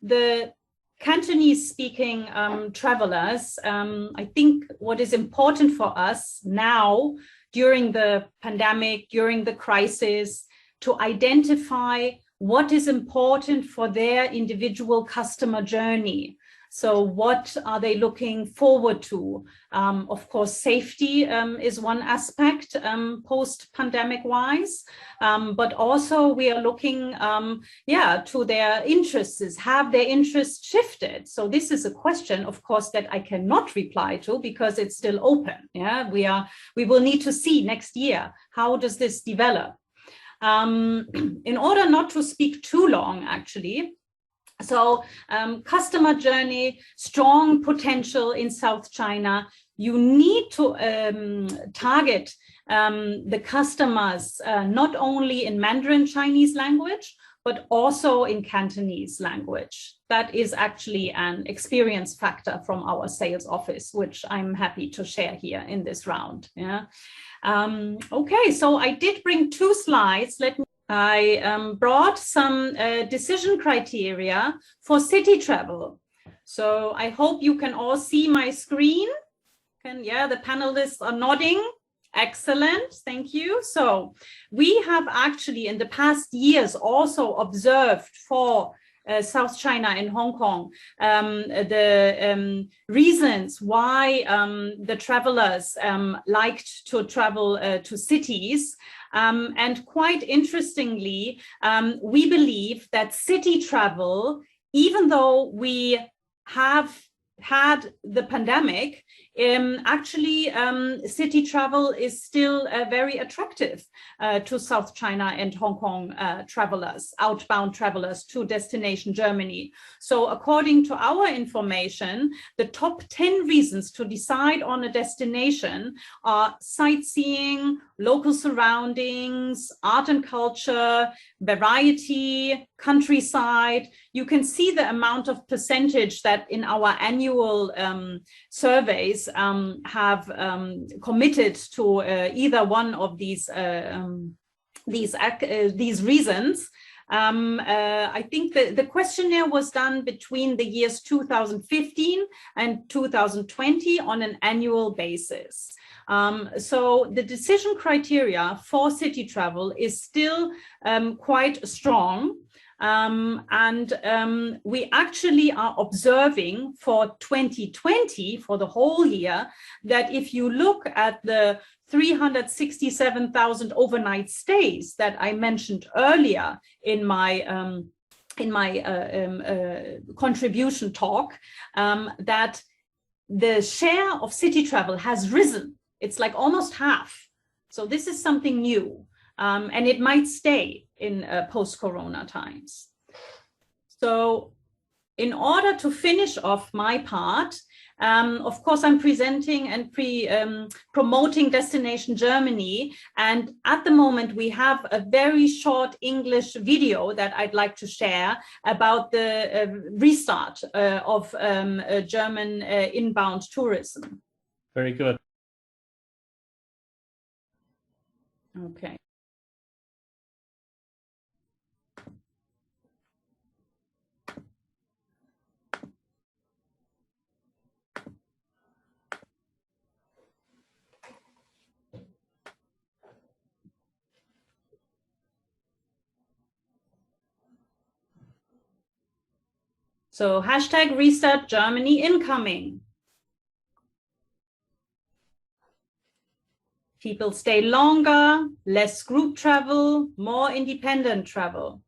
the Cantonese-speaking travelers, I think what is important for us now during the pandemic, during the crisis, to identify what is important for their individual customer journey. So what are they looking forward to? Of course, safety is one aspect post-pandemic wise, but also we are looking to their interests. Have their interests shifted? So this is a question, of course, that I cannot reply to because it's still open. Yeah, we will need to see next year, how does this develop? In order not to speak too long, actually, so customer journey, strong potential in South China. You need to target the customers not only in Mandarin Chinese language, but also in Cantonese language. That is actually an experience factor from our sales office, which I'm happy to share here in this round. Yeah. Okay, so I did bring 2 slides. I brought some decision criteria for city travel. So I hope you can all see my screen. The panelists are nodding. Excellent, thank you. So we have actually in the past years also observed for South China and Hong Kong, the reasons why the travelers liked to travel to cities. And quite interestingly, we believe that city travel, even though we have had the pandemic, actually city travel is still very attractive to South China and Hong Kong travelers, outbound travelers to destination Germany. So according to our information, the top 10 reasons to decide on a destination are sightseeing, local surroundings, art and culture, variety, countryside. You can see the amount of percentage that in our annual surveys have committed to either one of these reasons. I think the questionnaire was done between the years 2015 and 2020 on an annual basis. So the decision criteria for city travel is still quite strong. We actually are observing for 2020, for the whole year, that if you look at the 367,000 overnight stays that I mentioned earlier in my contribution talk, that the share of city travel has risen. It's like almost half. So this is something new, and it might stay in post-corona times. So in order to finish off my part, of course, I'm presenting and promoting Destination Germany. And at the moment, we have a very short English video that I'd like to share about the restart of German inbound tourism. Very good. Okay. So hashtag restart Germany incoming. People stay longer, less group travel, more independent travel.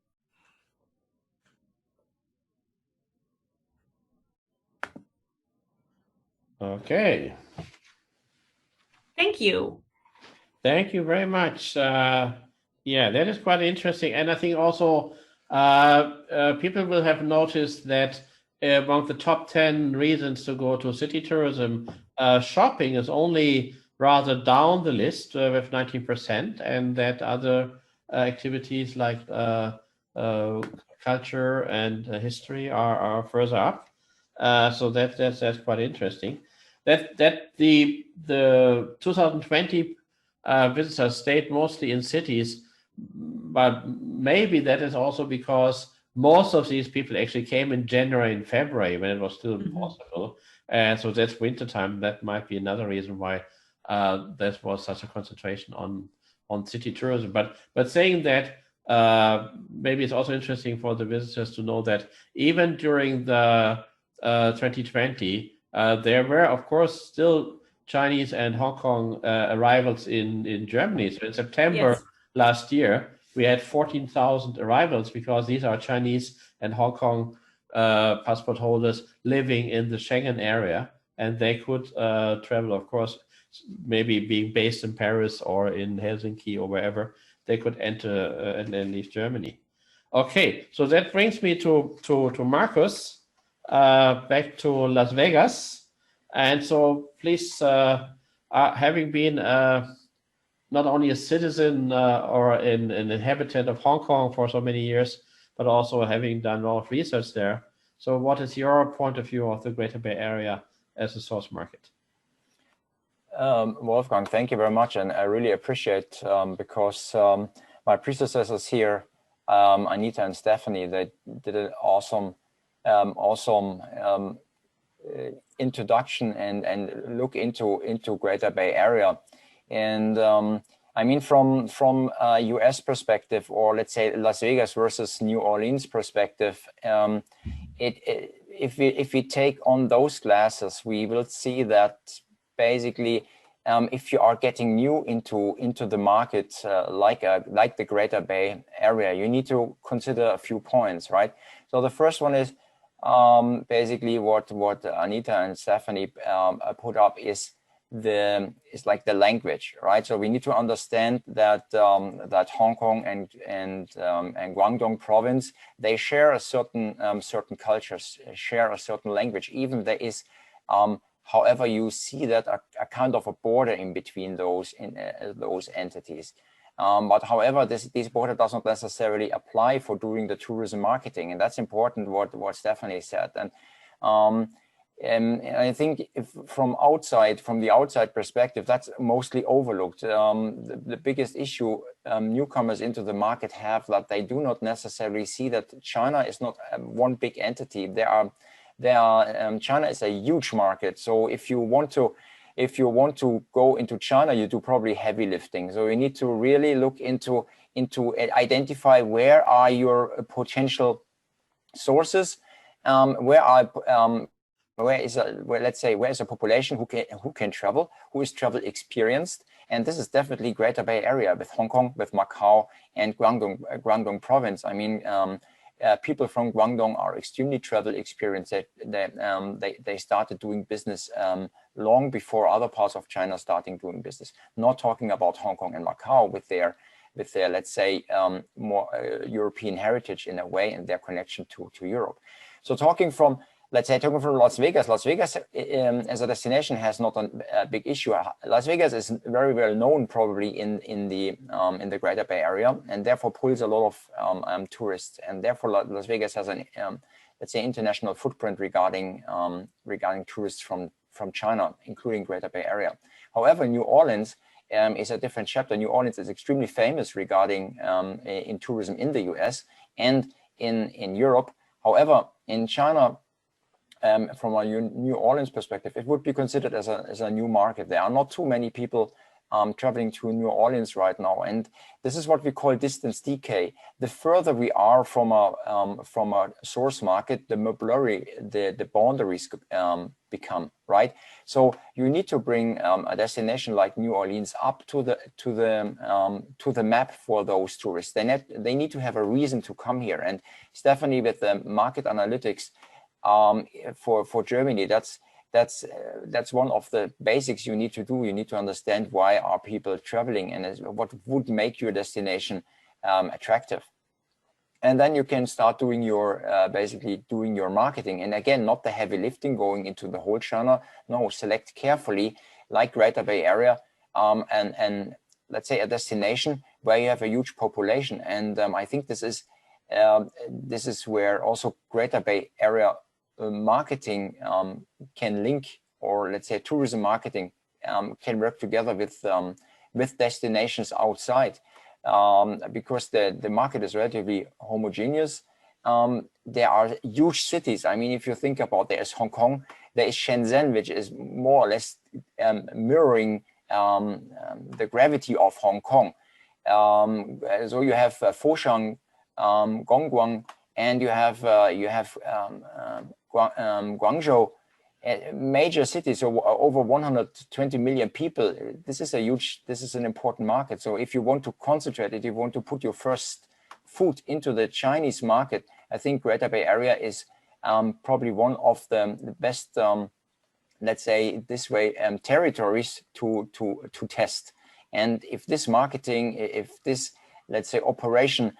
Okay. Thank you. Thank you very much. Yeah, that is quite interesting. And I think also people will have noticed that among the top 10 reasons to go to city tourism, shopping is only rather down the list with 19%, and that other activities like culture and history are further up. So that's quite interesting. That the 2020 visitors stayed mostly in cities, but maybe that is also because most of these people actually came in January and February when it was still possible, and so that's wintertime. That might be another reason why there was such a concentration on city tourism. But saying that, maybe it's also interesting for the visitors to know that even during the 2020, there were, of course, still Chinese and Hong Kong arrivals in Germany. So in September last year, we had 14,000 arrivals because these are Chinese and Hong Kong passport holders living in the Schengen area, and they could travel, of course, maybe being based in Paris or in Helsinki or wherever, they could enter and then leave Germany. Okay, so that brings me to Marcus, back to Las Vegas. And so please, having been not only a citizen or an inhabitant of Hong Kong for so many years, but also having done a lot of research there. So what is your point of view of the Greater Bay Area as a source market? Wolfgang, thank you very much. And I really appreciate because my predecessors here, Anita and Stephanie, they did an awesome introduction and look into Greater Bay Area. And I mean, from a US perspective, or let's say Las Vegas versus New Orleans perspective, if we take on those glasses, we will see that basically, if you are getting new into the market, like the Greater Bay Area, you need to consider a few points, right? So the first one is basically what Anita and Stephanie put up is like the language, right? So we need to understand that that Hong Kong and Guangdong province, they share a certain cultures, share a certain language. Even there is, however, you see that a kind of a border in between those entities. But however, this border does not necessarily apply for doing the tourism marketing, and that's important. What Stephanie said, and I think from the outside perspective, that's mostly overlooked. The biggest issue newcomers into the market have, that they do not necessarily see that China is not one big entity. China is a huge market. So if you want to go into China, you do probably heavy lifting. So you need to really look into identify where are your potential sources, where is a population who can travel, who is travel experienced. And this is definitely Greater Bay Area with Hong Kong, with Macau, and Guangdong province. I mean, people from Guangdong are extremely travel experienced. They started doing business long before other parts of China starting doing business. Not talking about Hong Kong and Macau with their let's say more European heritage in a way, and their connection to Europe. So talking from Las Vegas, as a destination has not a big issue. Las Vegas is very well known probably in the Greater Bay Area, and therefore pulls a lot of tourists, and therefore Las Vegas has an let's say international footprint regarding tourists from China, including Greater Bay Area. However, New Orleans is a different chapter. New Orleans is extremely famous regarding in tourism in the US and in Europe. However, in China, from a New Orleans perspective, it would be considered as a new market. There are not too many people traveling to New Orleans right now, and this is what we call distance decay. The further we are from a source market, the more blurry the boundaries become, right? So you need to bring a destination like New Orleans up to the map for those tourists. They need to have a reason to come here. And Stephanie, with the market analytics for Germany, that's one of the basics you need to do. You need to understand why are people traveling and what would make your destination attractive. And then you can start doing your basically doing your marketing. And again, not the heavy lifting going into the whole China. No, select carefully, like Greater Bay Area, and let's say a destination where you have a huge population. And I think this is where also Greater Bay Area marketing can link, or let's say tourism marketing can work together with destinations outside. Because the market is relatively homogeneous. There are huge cities. I mean, if you think about, there's Hong Kong, there is Shenzhen, which is more or less mirroring the gravity of Hong Kong. So you have Foshan, Gongguang, and you have Guangzhou, major cities, so over 120 million people. This is an important market. So if you want to concentrate it, you want to put your first foot into the Chinese market, I think Greater Bay Area is probably one of the best, let's say this way, territories to test. And if this marketing, if this, let's say, operation,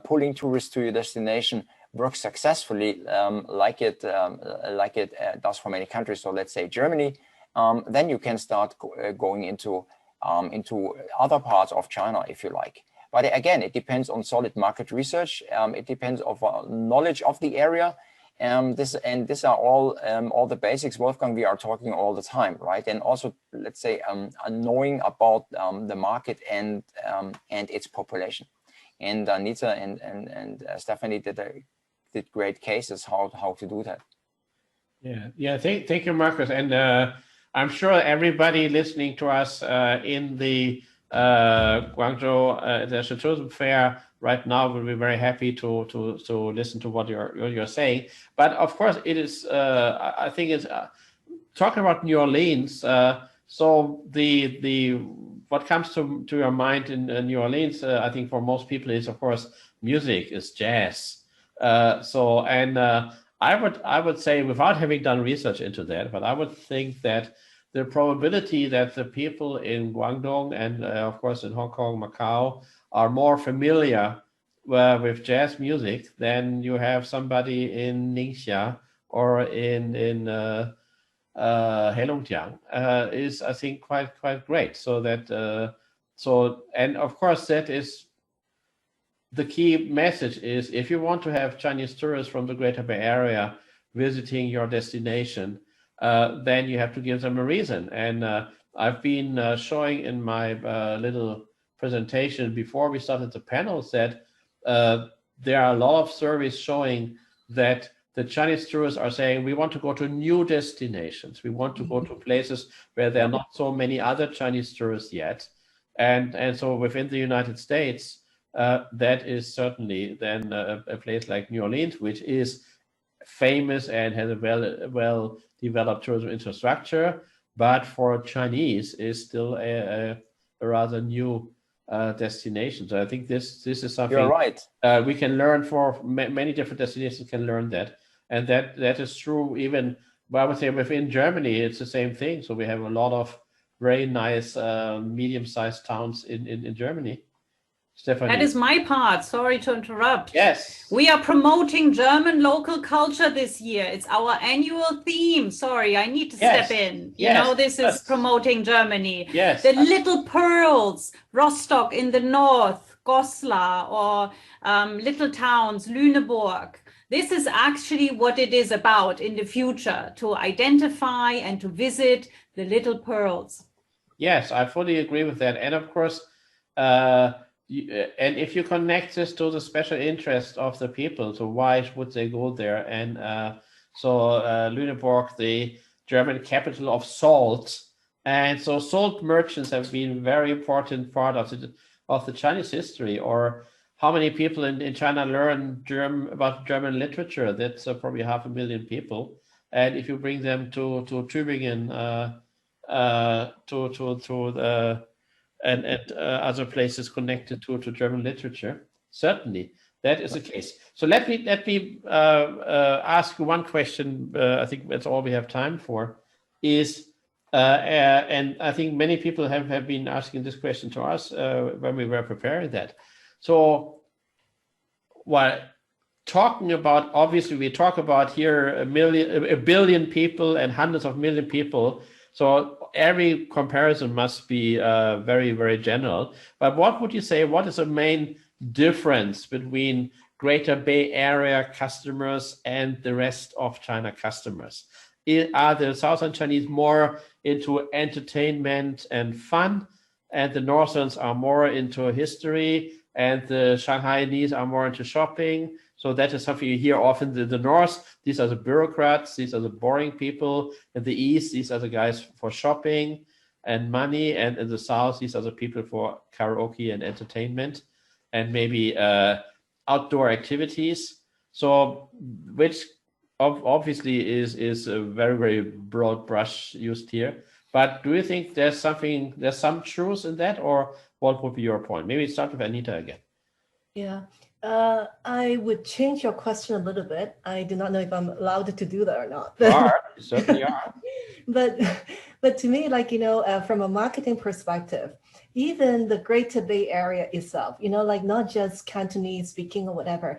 pulling tourists to your destination works successfully, like it does for many countries, so let's say Germany, then you can start going into other parts of China, if you like. But again, it depends on solid market research. It depends on knowledge of the area. These are all the basics, Wolfgang, we are talking all the time, right? And also, let's say, knowing about the market and its population. And Anita and Stephanie did great cases how to do that. Yeah. Thank you, Marcus. And I'm sure everybody listening to us in the Guangzhou International Tourism Fair right now will be very happy to listen to what you're saying. But of course, it is. I think it's talking about New Orleans. So the what comes to your mind in New Orleans, I think for most people is, of course, music, is jazz. I would say, without having done research into that, but I would think that the probability that the people in Guangdong and of course in Hong Kong, Macau are more familiar with jazz music than you have somebody in Ningxia or in Heilongjiang is, I think, quite great. So that and of course that is the key message is, if you want to have Chinese tourists from the Greater Bay Area visiting your destination, then you have to give them a reason. And I've been showing in my little presentation before we started the panels that there are a lot of surveys showing that the Chinese tourists are saying, we want to go to new destinations. We want to go to places where there are not so many other Chinese tourists yet. And so within the United States, that is certainly then a place like New Orleans, which is famous and has a well developed tourism infrastructure, but for Chinese is still a rather new destination. So I think this is something you're right. We can learn for many different destinations can learn that, and that is true even. Well, I would say within Germany it's the same thing. So we have a lot of very nice medium-sized towns in Germany. Stephanie. That is my part. Sorry to interrupt. Yes. We are promoting German local culture this year. It's our annual theme. Sorry, I need to step in. You know, this is promoting Germany. Yes. The little pearls, Rostock in the north, Goslar, or little towns, Lüneburg. This is actually what it is about in the future, to identify and to visit the little pearls. Yes, I fully agree with that. And of course, and if you connect this to the special interest of the people, so why would they go there? And Lüneburg, the German capital of salt, and so salt merchants have been a very important part of the Chinese history. Or how many people in China learn about German literature? That's probably 500,000 people. And if you bring them to Tübingen, and other places connected to German literature, certainly that is the case. So let me ask you one question. I think that's all we have time for. And I think many people have been asking this question to us when we were preparing that. So well, talking about, obviously we talk about here a billion people and hundreds of million people. So every comparison must be very, very general. But what would you say, what is the main difference between Greater Bay Area customers and the rest of China customers? Are the Southern Chinese more into entertainment and fun, and the Northerns are more into history, and the Shanghainese are more into shopping? So that is something you hear often. The North, these are the bureaucrats, these are the boring people. In the East, these are the guys for shopping and money. And in the South, these are the people for karaoke and entertainment and maybe outdoor activities. So which obviously is a very, very broad brush used here. But do you think there's some truth in that, or what would be your point? Maybe start with Anita again. Yeah. I would change your question a little bit. I do not know if I'm allowed to do that or not. You are, you certainly are. But to me, like, from a marketing perspective, even the Greater Bay Area itself, like not just Cantonese speaking or whatever,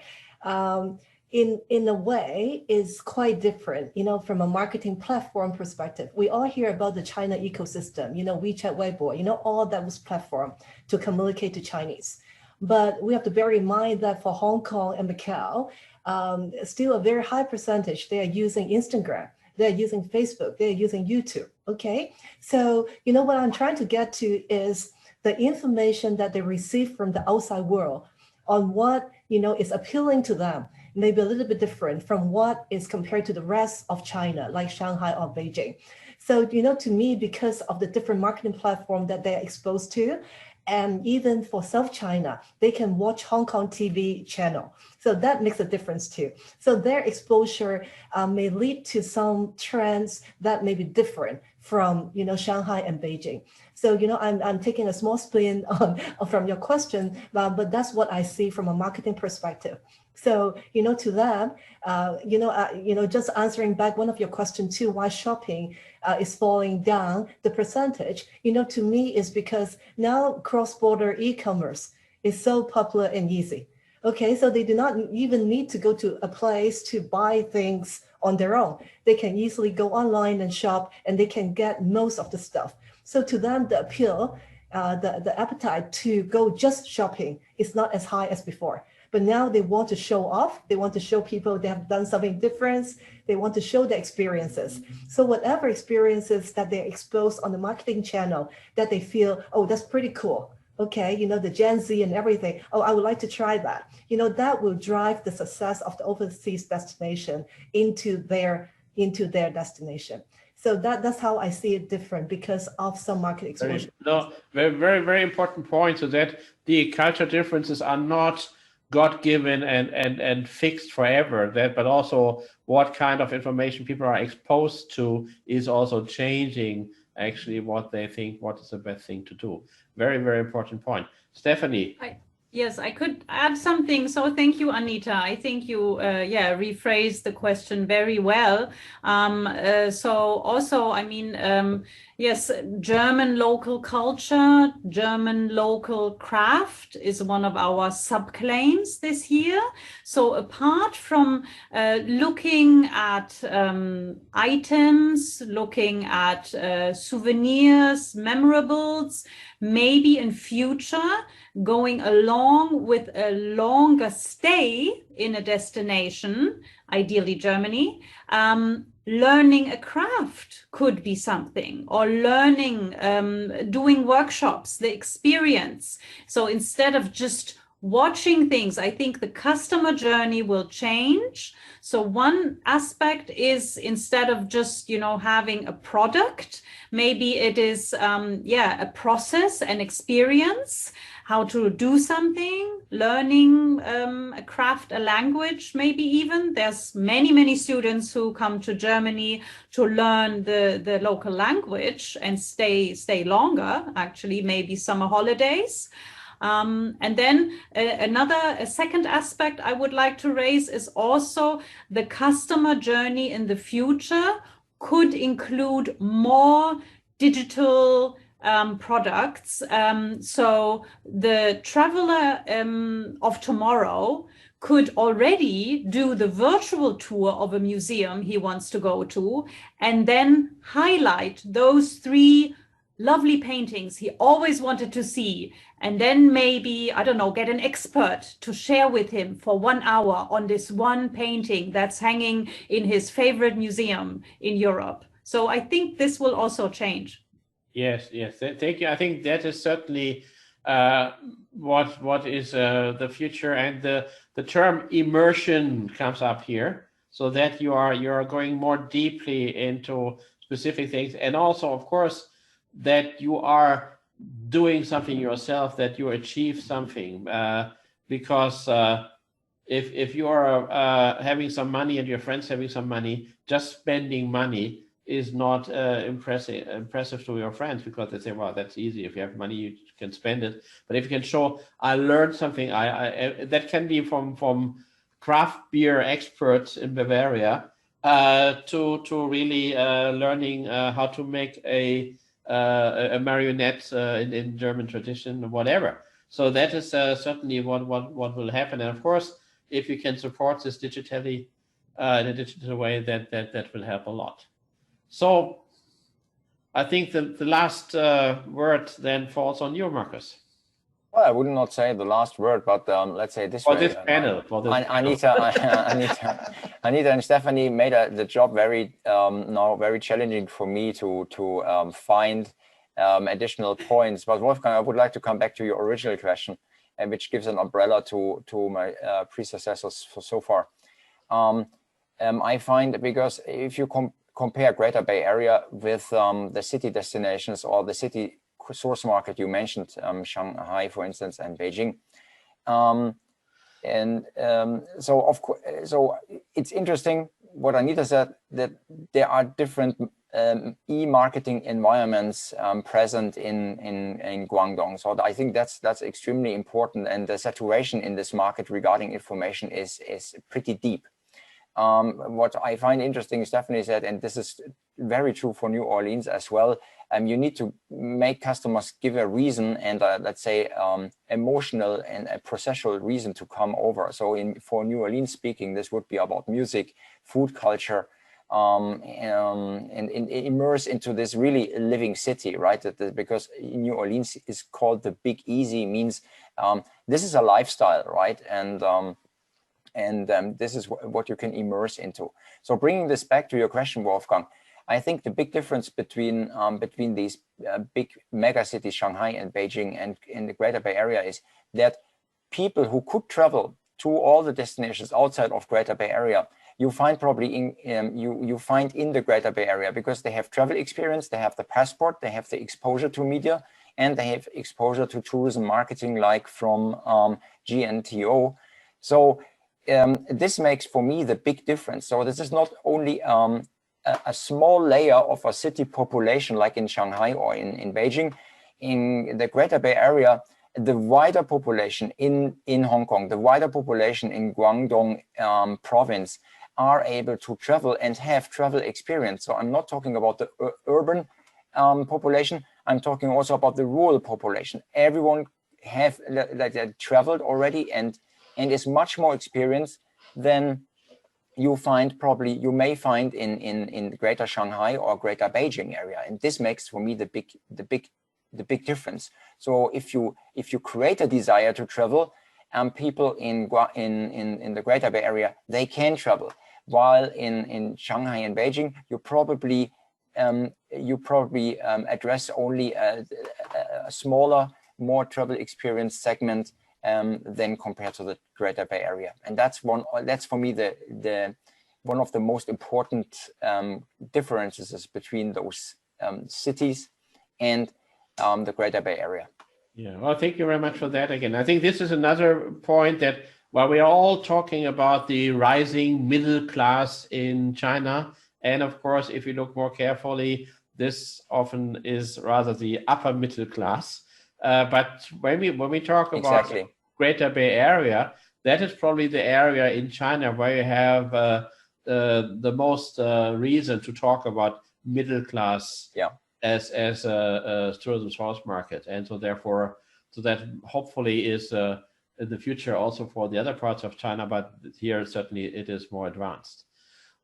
in a way is quite different, from a marketing platform perspective. We all hear about the China ecosystem, WeChat, Weibo, all that was platform to communicate to Chinese. But we have to bear in mind that for Hong Kong and Macau, still a very high percentage, they are using Instagram, they're using Facebook, they're using YouTube, okay? So, what I'm trying to get to is the information that they receive from the outside world on what, is appealing to them, maybe a little bit different from what is compared to the rest of China, like Shanghai or Beijing. So, to me, because of the different marketing platform that they're exposed to, and even for South China, they can watch Hong Kong TV channel. So that makes a difference too. So their exposure may lead to some trends that may be different from, Shanghai and Beijing. So, I'm taking a small spin from your question, but that's what I see from a marketing perspective. So, to them, just answering back one of your questions too, why shopping is falling down, the percentage, to me is because now cross-border e-commerce is so popular and easy. Okay, so they do not even need to go to a place to buy things on their own. They can easily go online and shop, and they can get most of the stuff. So to them, the appeal, the appetite to go just shopping is not as high as before. But now they want to show off. They want to show people they have done something different. They want to show their experiences. So whatever experiences that they're exposed on the marketing channel that they feel, oh, that's pretty cool. Okay, the Gen Z and everything. Oh, I would like to try that. That will drive the success of the overseas destination into their destination. So that's how I see it different because of some market exposure. Very, very, very important point. So that the cultural differences are not God-given and fixed forever, but also what kind of information people are exposed to is also changing actually what they think, what is the best thing to do. Very, very important point. Stephanie. Yes, I could add something. So thank you, Anita. I think you, rephrased the question very well. So also, I mean, yes, German local culture, German local craft is one of our subclaims this year. So apart from looking at items, looking at souvenirs, memorables, maybe in future, going along with a longer stay in a destination, ideally Germany, learning a craft could be something, or learning, doing workshops, the experience. So instead of just watching things, I think the customer journey will change. So one aspect is instead of just, having a product, maybe it is, a process and experience, how to do something, learning a craft, a language, maybe even. There's many students who come to Germany to learn the local language and stay longer, actually, maybe summer holidays. And then a second aspect I would like to raise is also the customer journey in the future could include more digital products. So the traveler of tomorrow could already do the virtual tour of a museum he wants to go to, and then highlight those 3 lovely paintings he always wanted to see, and then maybe, I don't know, get an expert to share with him for 1 hour on this one painting that's hanging in his favorite museum in Europe. So I think this will also change. Yes, thank you. I think that is certainly what is the future, and the term immersion comes up here, so that you are going more deeply into specific things, and also, of course, that you are doing something yourself, that you achieve something, because if you are having some money and your friends having some money, just spending money is not impressive to your friends, because they say, well, that's easy. If you have money, you can spend it. But if you can show, I learned something, I that can be from craft beer experts in Bavaria to really learning how to make a marionette in German tradition or whatever. So that is certainly what will happen. And of course, if you can support this digitally in a digital way, that will help a lot. So I think the last word then falls on you, Marcus. Well, I would not say the last word, but let's say this for way. This panel. Anita and Stephanie made the job very very challenging for me to find additional points. But Wolfgang, I would like to come back to your original question, which gives an umbrella to my predecessors so far. I find, because if you compare Greater Bay Area with the city destinations or the city source market you mentioned, Shanghai, for instance, and Beijing. So of course, so it's interesting what Anita said, that there are different e-marketing environments present in Guangdong. So I think that's extremely important, and the saturation in this market regarding information is pretty deep. What I find interesting, Stephanie said, and this is very true for New Orleans as well, you need to make customers give a reason and let's say emotional and a processual reason to come over. So for New Orleans speaking, this would be about music, food culture, and immerse into this really living city, right? Because New Orleans is called the Big Easy, means this is a lifestyle, right? And this is what you can immerse into. So bringing this back to your question, Wolfgang, I think the big difference between these big mega cities, Shanghai and Beijing, and in the Greater Bay Area is that people who could travel to all the destinations outside of Greater Bay Area, you find probably you find in the Greater Bay Area, because they have travel experience, they have the passport, they have the exposure to media, and they have exposure to tourism marketing, like from GNTO. So this makes for me the big difference. So this is not only a small layer of a city population like in Shanghai or in Beijing. In the Greater Bay Area, the wider population in Hong Kong, the wider population in Guangdong province are able to travel and have travel experience. So I'm not talking about the urban population, I'm talking also about the rural population. Everyone have traveled already and is much more experienced than you may find in Greater Shanghai or Greater Beijing area, and this makes for me the big difference. So if you create a desire to travel, people in the Greater Bay Area, they can travel, while in Shanghai and Beijing you probably address only a smaller, more travel experience segment than compared to the Greater Bay Area. And that's for me the one of the most important differences between those cities and the Greater Bay Area. Yeah, well, thank you very much for that again. I think this is another point that while we are all talking about the rising middle class in China, and of course, if you look more carefully, this often is rather the upper middle class. But when we talk about Greater Bay Area, that is probably the area in China where you have the most reason to talk about middle class as a tourism source market, and so therefore, so that hopefully is in the future also for the other parts of China, but here certainly it is more advanced.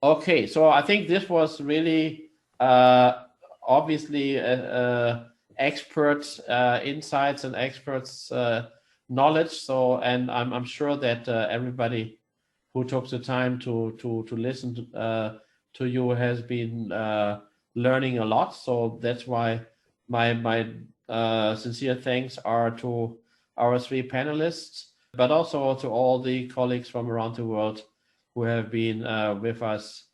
Okay, so I think this was really obviously expert insights and experts knowledge. So, and I'm sure that everybody who took the time to listen to you has been learning a lot. So that's why my sincere thanks are to our 3 panelists, but also to all the colleagues from around the world who have been with us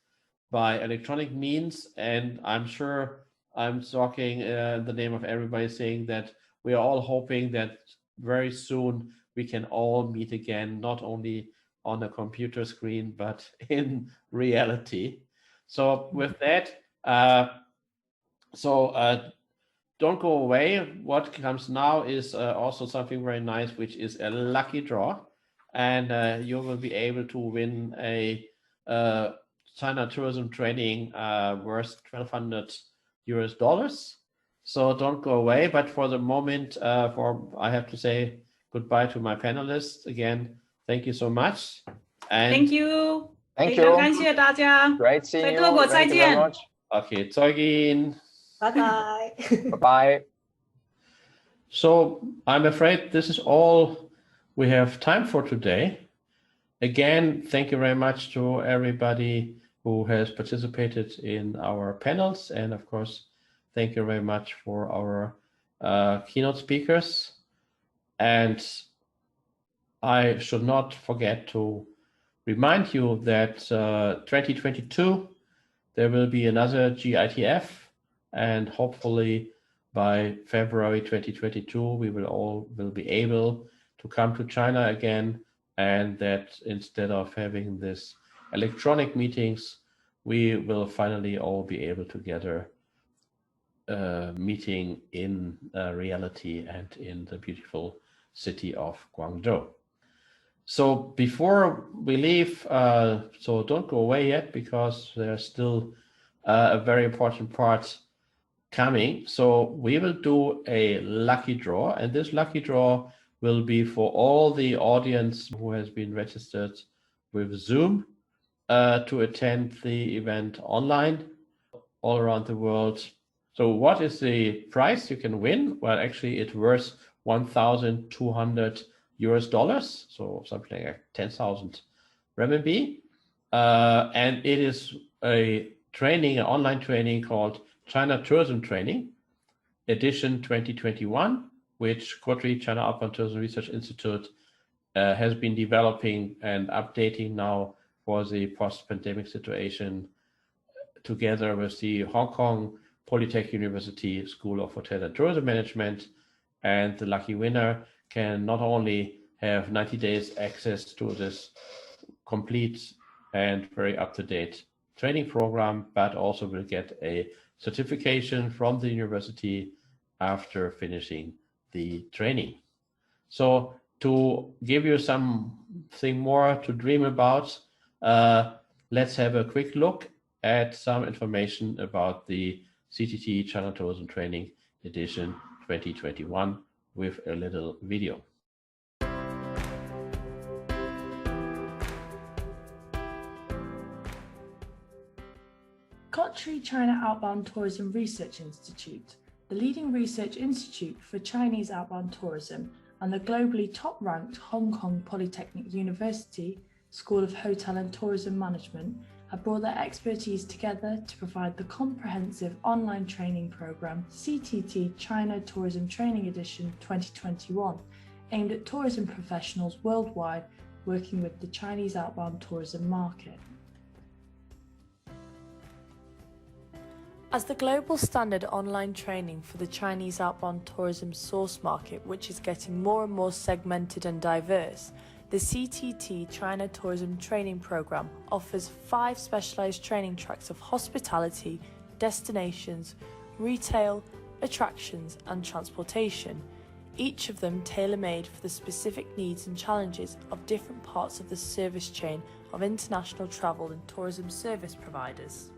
by electronic means. And I'm sure I'm talking in the name of everybody, saying that we are all hoping that very soon we can all meet again, not only on a computer screen, but in reality. So with that, don't go away. What comes now is also something very nice, which is a lucky draw. And you will be able to win a China tourism training worth $1,200. So don't go away. But for the moment, I have to say goodbye to my panelists again. Thank you so much. And Thank you. Thank 非常 you. 感谢大家， Great seeing 在 you. 德国再 Thank you very 见。 much. Okay, Zeugin. Bye bye. Bye-bye. So I'm afraid this is all we have time for today. Again, thank you very much to everybody who has participated in our panels. And of course, thank you very much for our keynote speakers. And I should not forget to remind you that 2022, there will be another GITF, and hopefully by February 2022, we will be able to come to China again, and that instead of having this electronic meetings, we will finally all be able to gather meeting in reality and in the beautiful city of Guangzhou. So before we leave, so don't go away yet, because there's still a very important part coming. So we will do a lucky draw, and this lucky draw will be for all the audience who has been registered with Zoom to attend the event online all around the world. So what is the prize you can win? Well, actually it's worth $1,200, so something like 10,000 renminbi. And it is a training, an online training called China Tourism Training, edition 2021, which COTRI, China Outbound Tourism Research Institute, has been developing and updating now for the post-pandemic situation, together with the Hong Kong Polytech University School of Hotel and Tourism Management. And the lucky winner can not only have 90 days access to this complete and very up-to-date training program, but also will get a certification from the university after finishing the training. So to give you something more to dream about, let's have a quick look at some information about the CTT China Tourism Training Edition 2021 with a little video. COTRI China Outbound Tourism Research Institute, the leading research institute for Chinese outbound tourism, and the globally top-ranked Hong Kong Polytechnic University School of Hotel and Tourism Management, have brought their expertise together to provide the comprehensive online training program CTT China Tourism Training Edition 2021, aimed at tourism professionals worldwide working with the Chinese outbound tourism market. As the global standard online training for the Chinese outbound tourism source market, which is getting more and more segmented and diverse, the CTT China Tourism Training Program offers 5 specialized training tracks of hospitality, destinations, retail, attractions, and transportation, each of them tailor-made for the specific needs and challenges of different parts of the service chain of international travel and tourism service providers.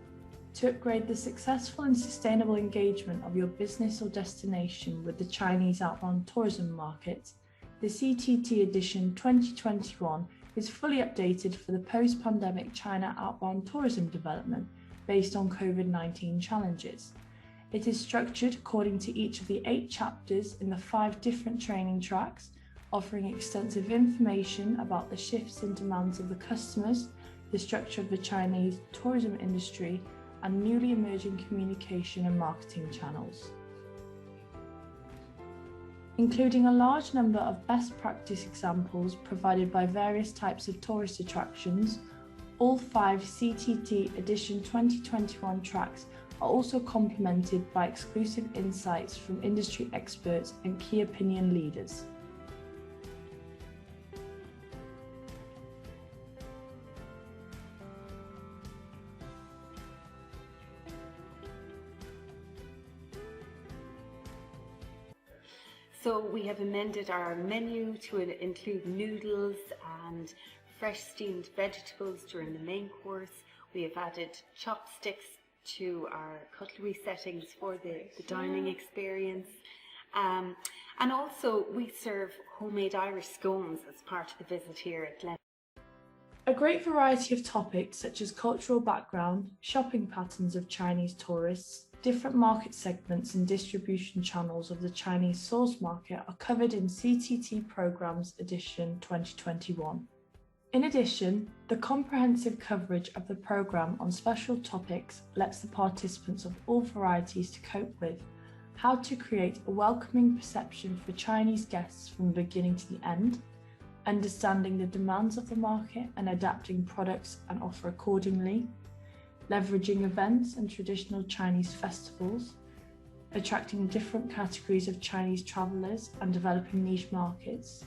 To upgrade the successful and sustainable engagement of your business or destination with the Chinese outbound tourism market, the CTT edition 2021 is fully updated for the post-pandemic China outbound tourism development based on COVID-19 challenges. It is structured according to each of the 8 chapters in the 5 different training tracks, offering extensive information about the shifts in demands of the customers, the structure of the Chinese tourism industry, and newly emerging communication and marketing channels. Including a large number of best practice examples provided by various types of tourist attractions, all 5 CTT Edition 2021 tracks are also complemented by exclusive insights from industry experts and key opinion leaders. So we have amended our menu to include noodles and fresh steamed vegetables during the main course. We have added chopsticks to our cutlery settings for the dining experience. And also we serve homemade Irish scones as part of the visit here at Glen. A great variety of topics such as cultural background, shopping patterns of Chinese tourists, different market segments and distribution channels of the Chinese source market are covered in CTT Programs Edition 2021. In addition, the comprehensive coverage of the program on special topics lets the participants of all varieties to cope with how to create a welcoming perception for Chinese guests from the beginning to the end, understanding the demands of the market and adapting products and offer accordingly, leveraging events and traditional Chinese festivals, attracting different categories of Chinese travelers and developing niche markets,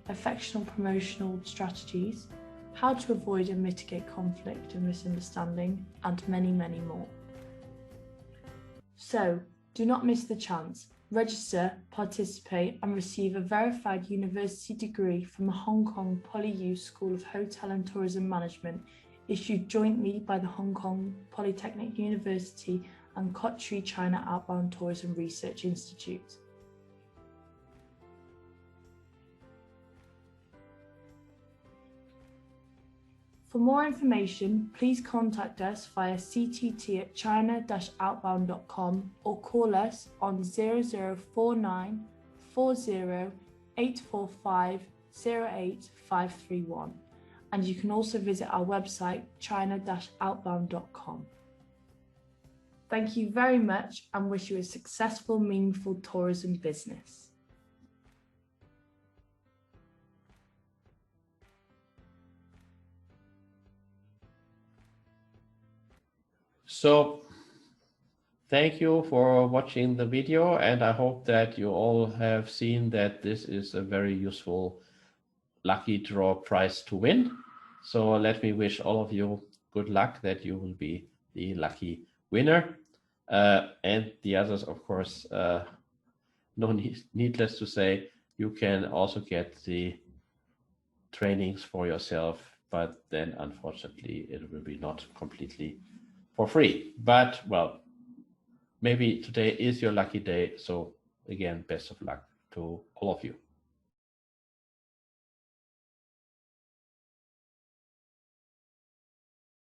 affectional promotional strategies, how to avoid and mitigate conflict and misunderstanding, and many, many more. So, do not miss the chance. Register, participate, and receive a verified university degree from the Hong Kong PolyU School of Hotel and Tourism Management, issued jointly by the Hong Kong Polytechnic University and COTRI China Outbound Tourism Research Institute. For more information, please contact us via ctt@china-outbound.com or call us on 0049 40 845 08531. And you can also visit our website, china-outbound.com. Thank you very much and wish you a successful, meaningful tourism business. So thank you for watching the video, and I hope that you all have seen that this is a very useful lucky draw prize to win. So let me wish all of you good luck that you will be the lucky winner. And the others, of course, needless to say, you can also get the trainings for yourself, but then unfortunately it will be not completely for free. But well, maybe today is your lucky day. So again, best of luck to all of you.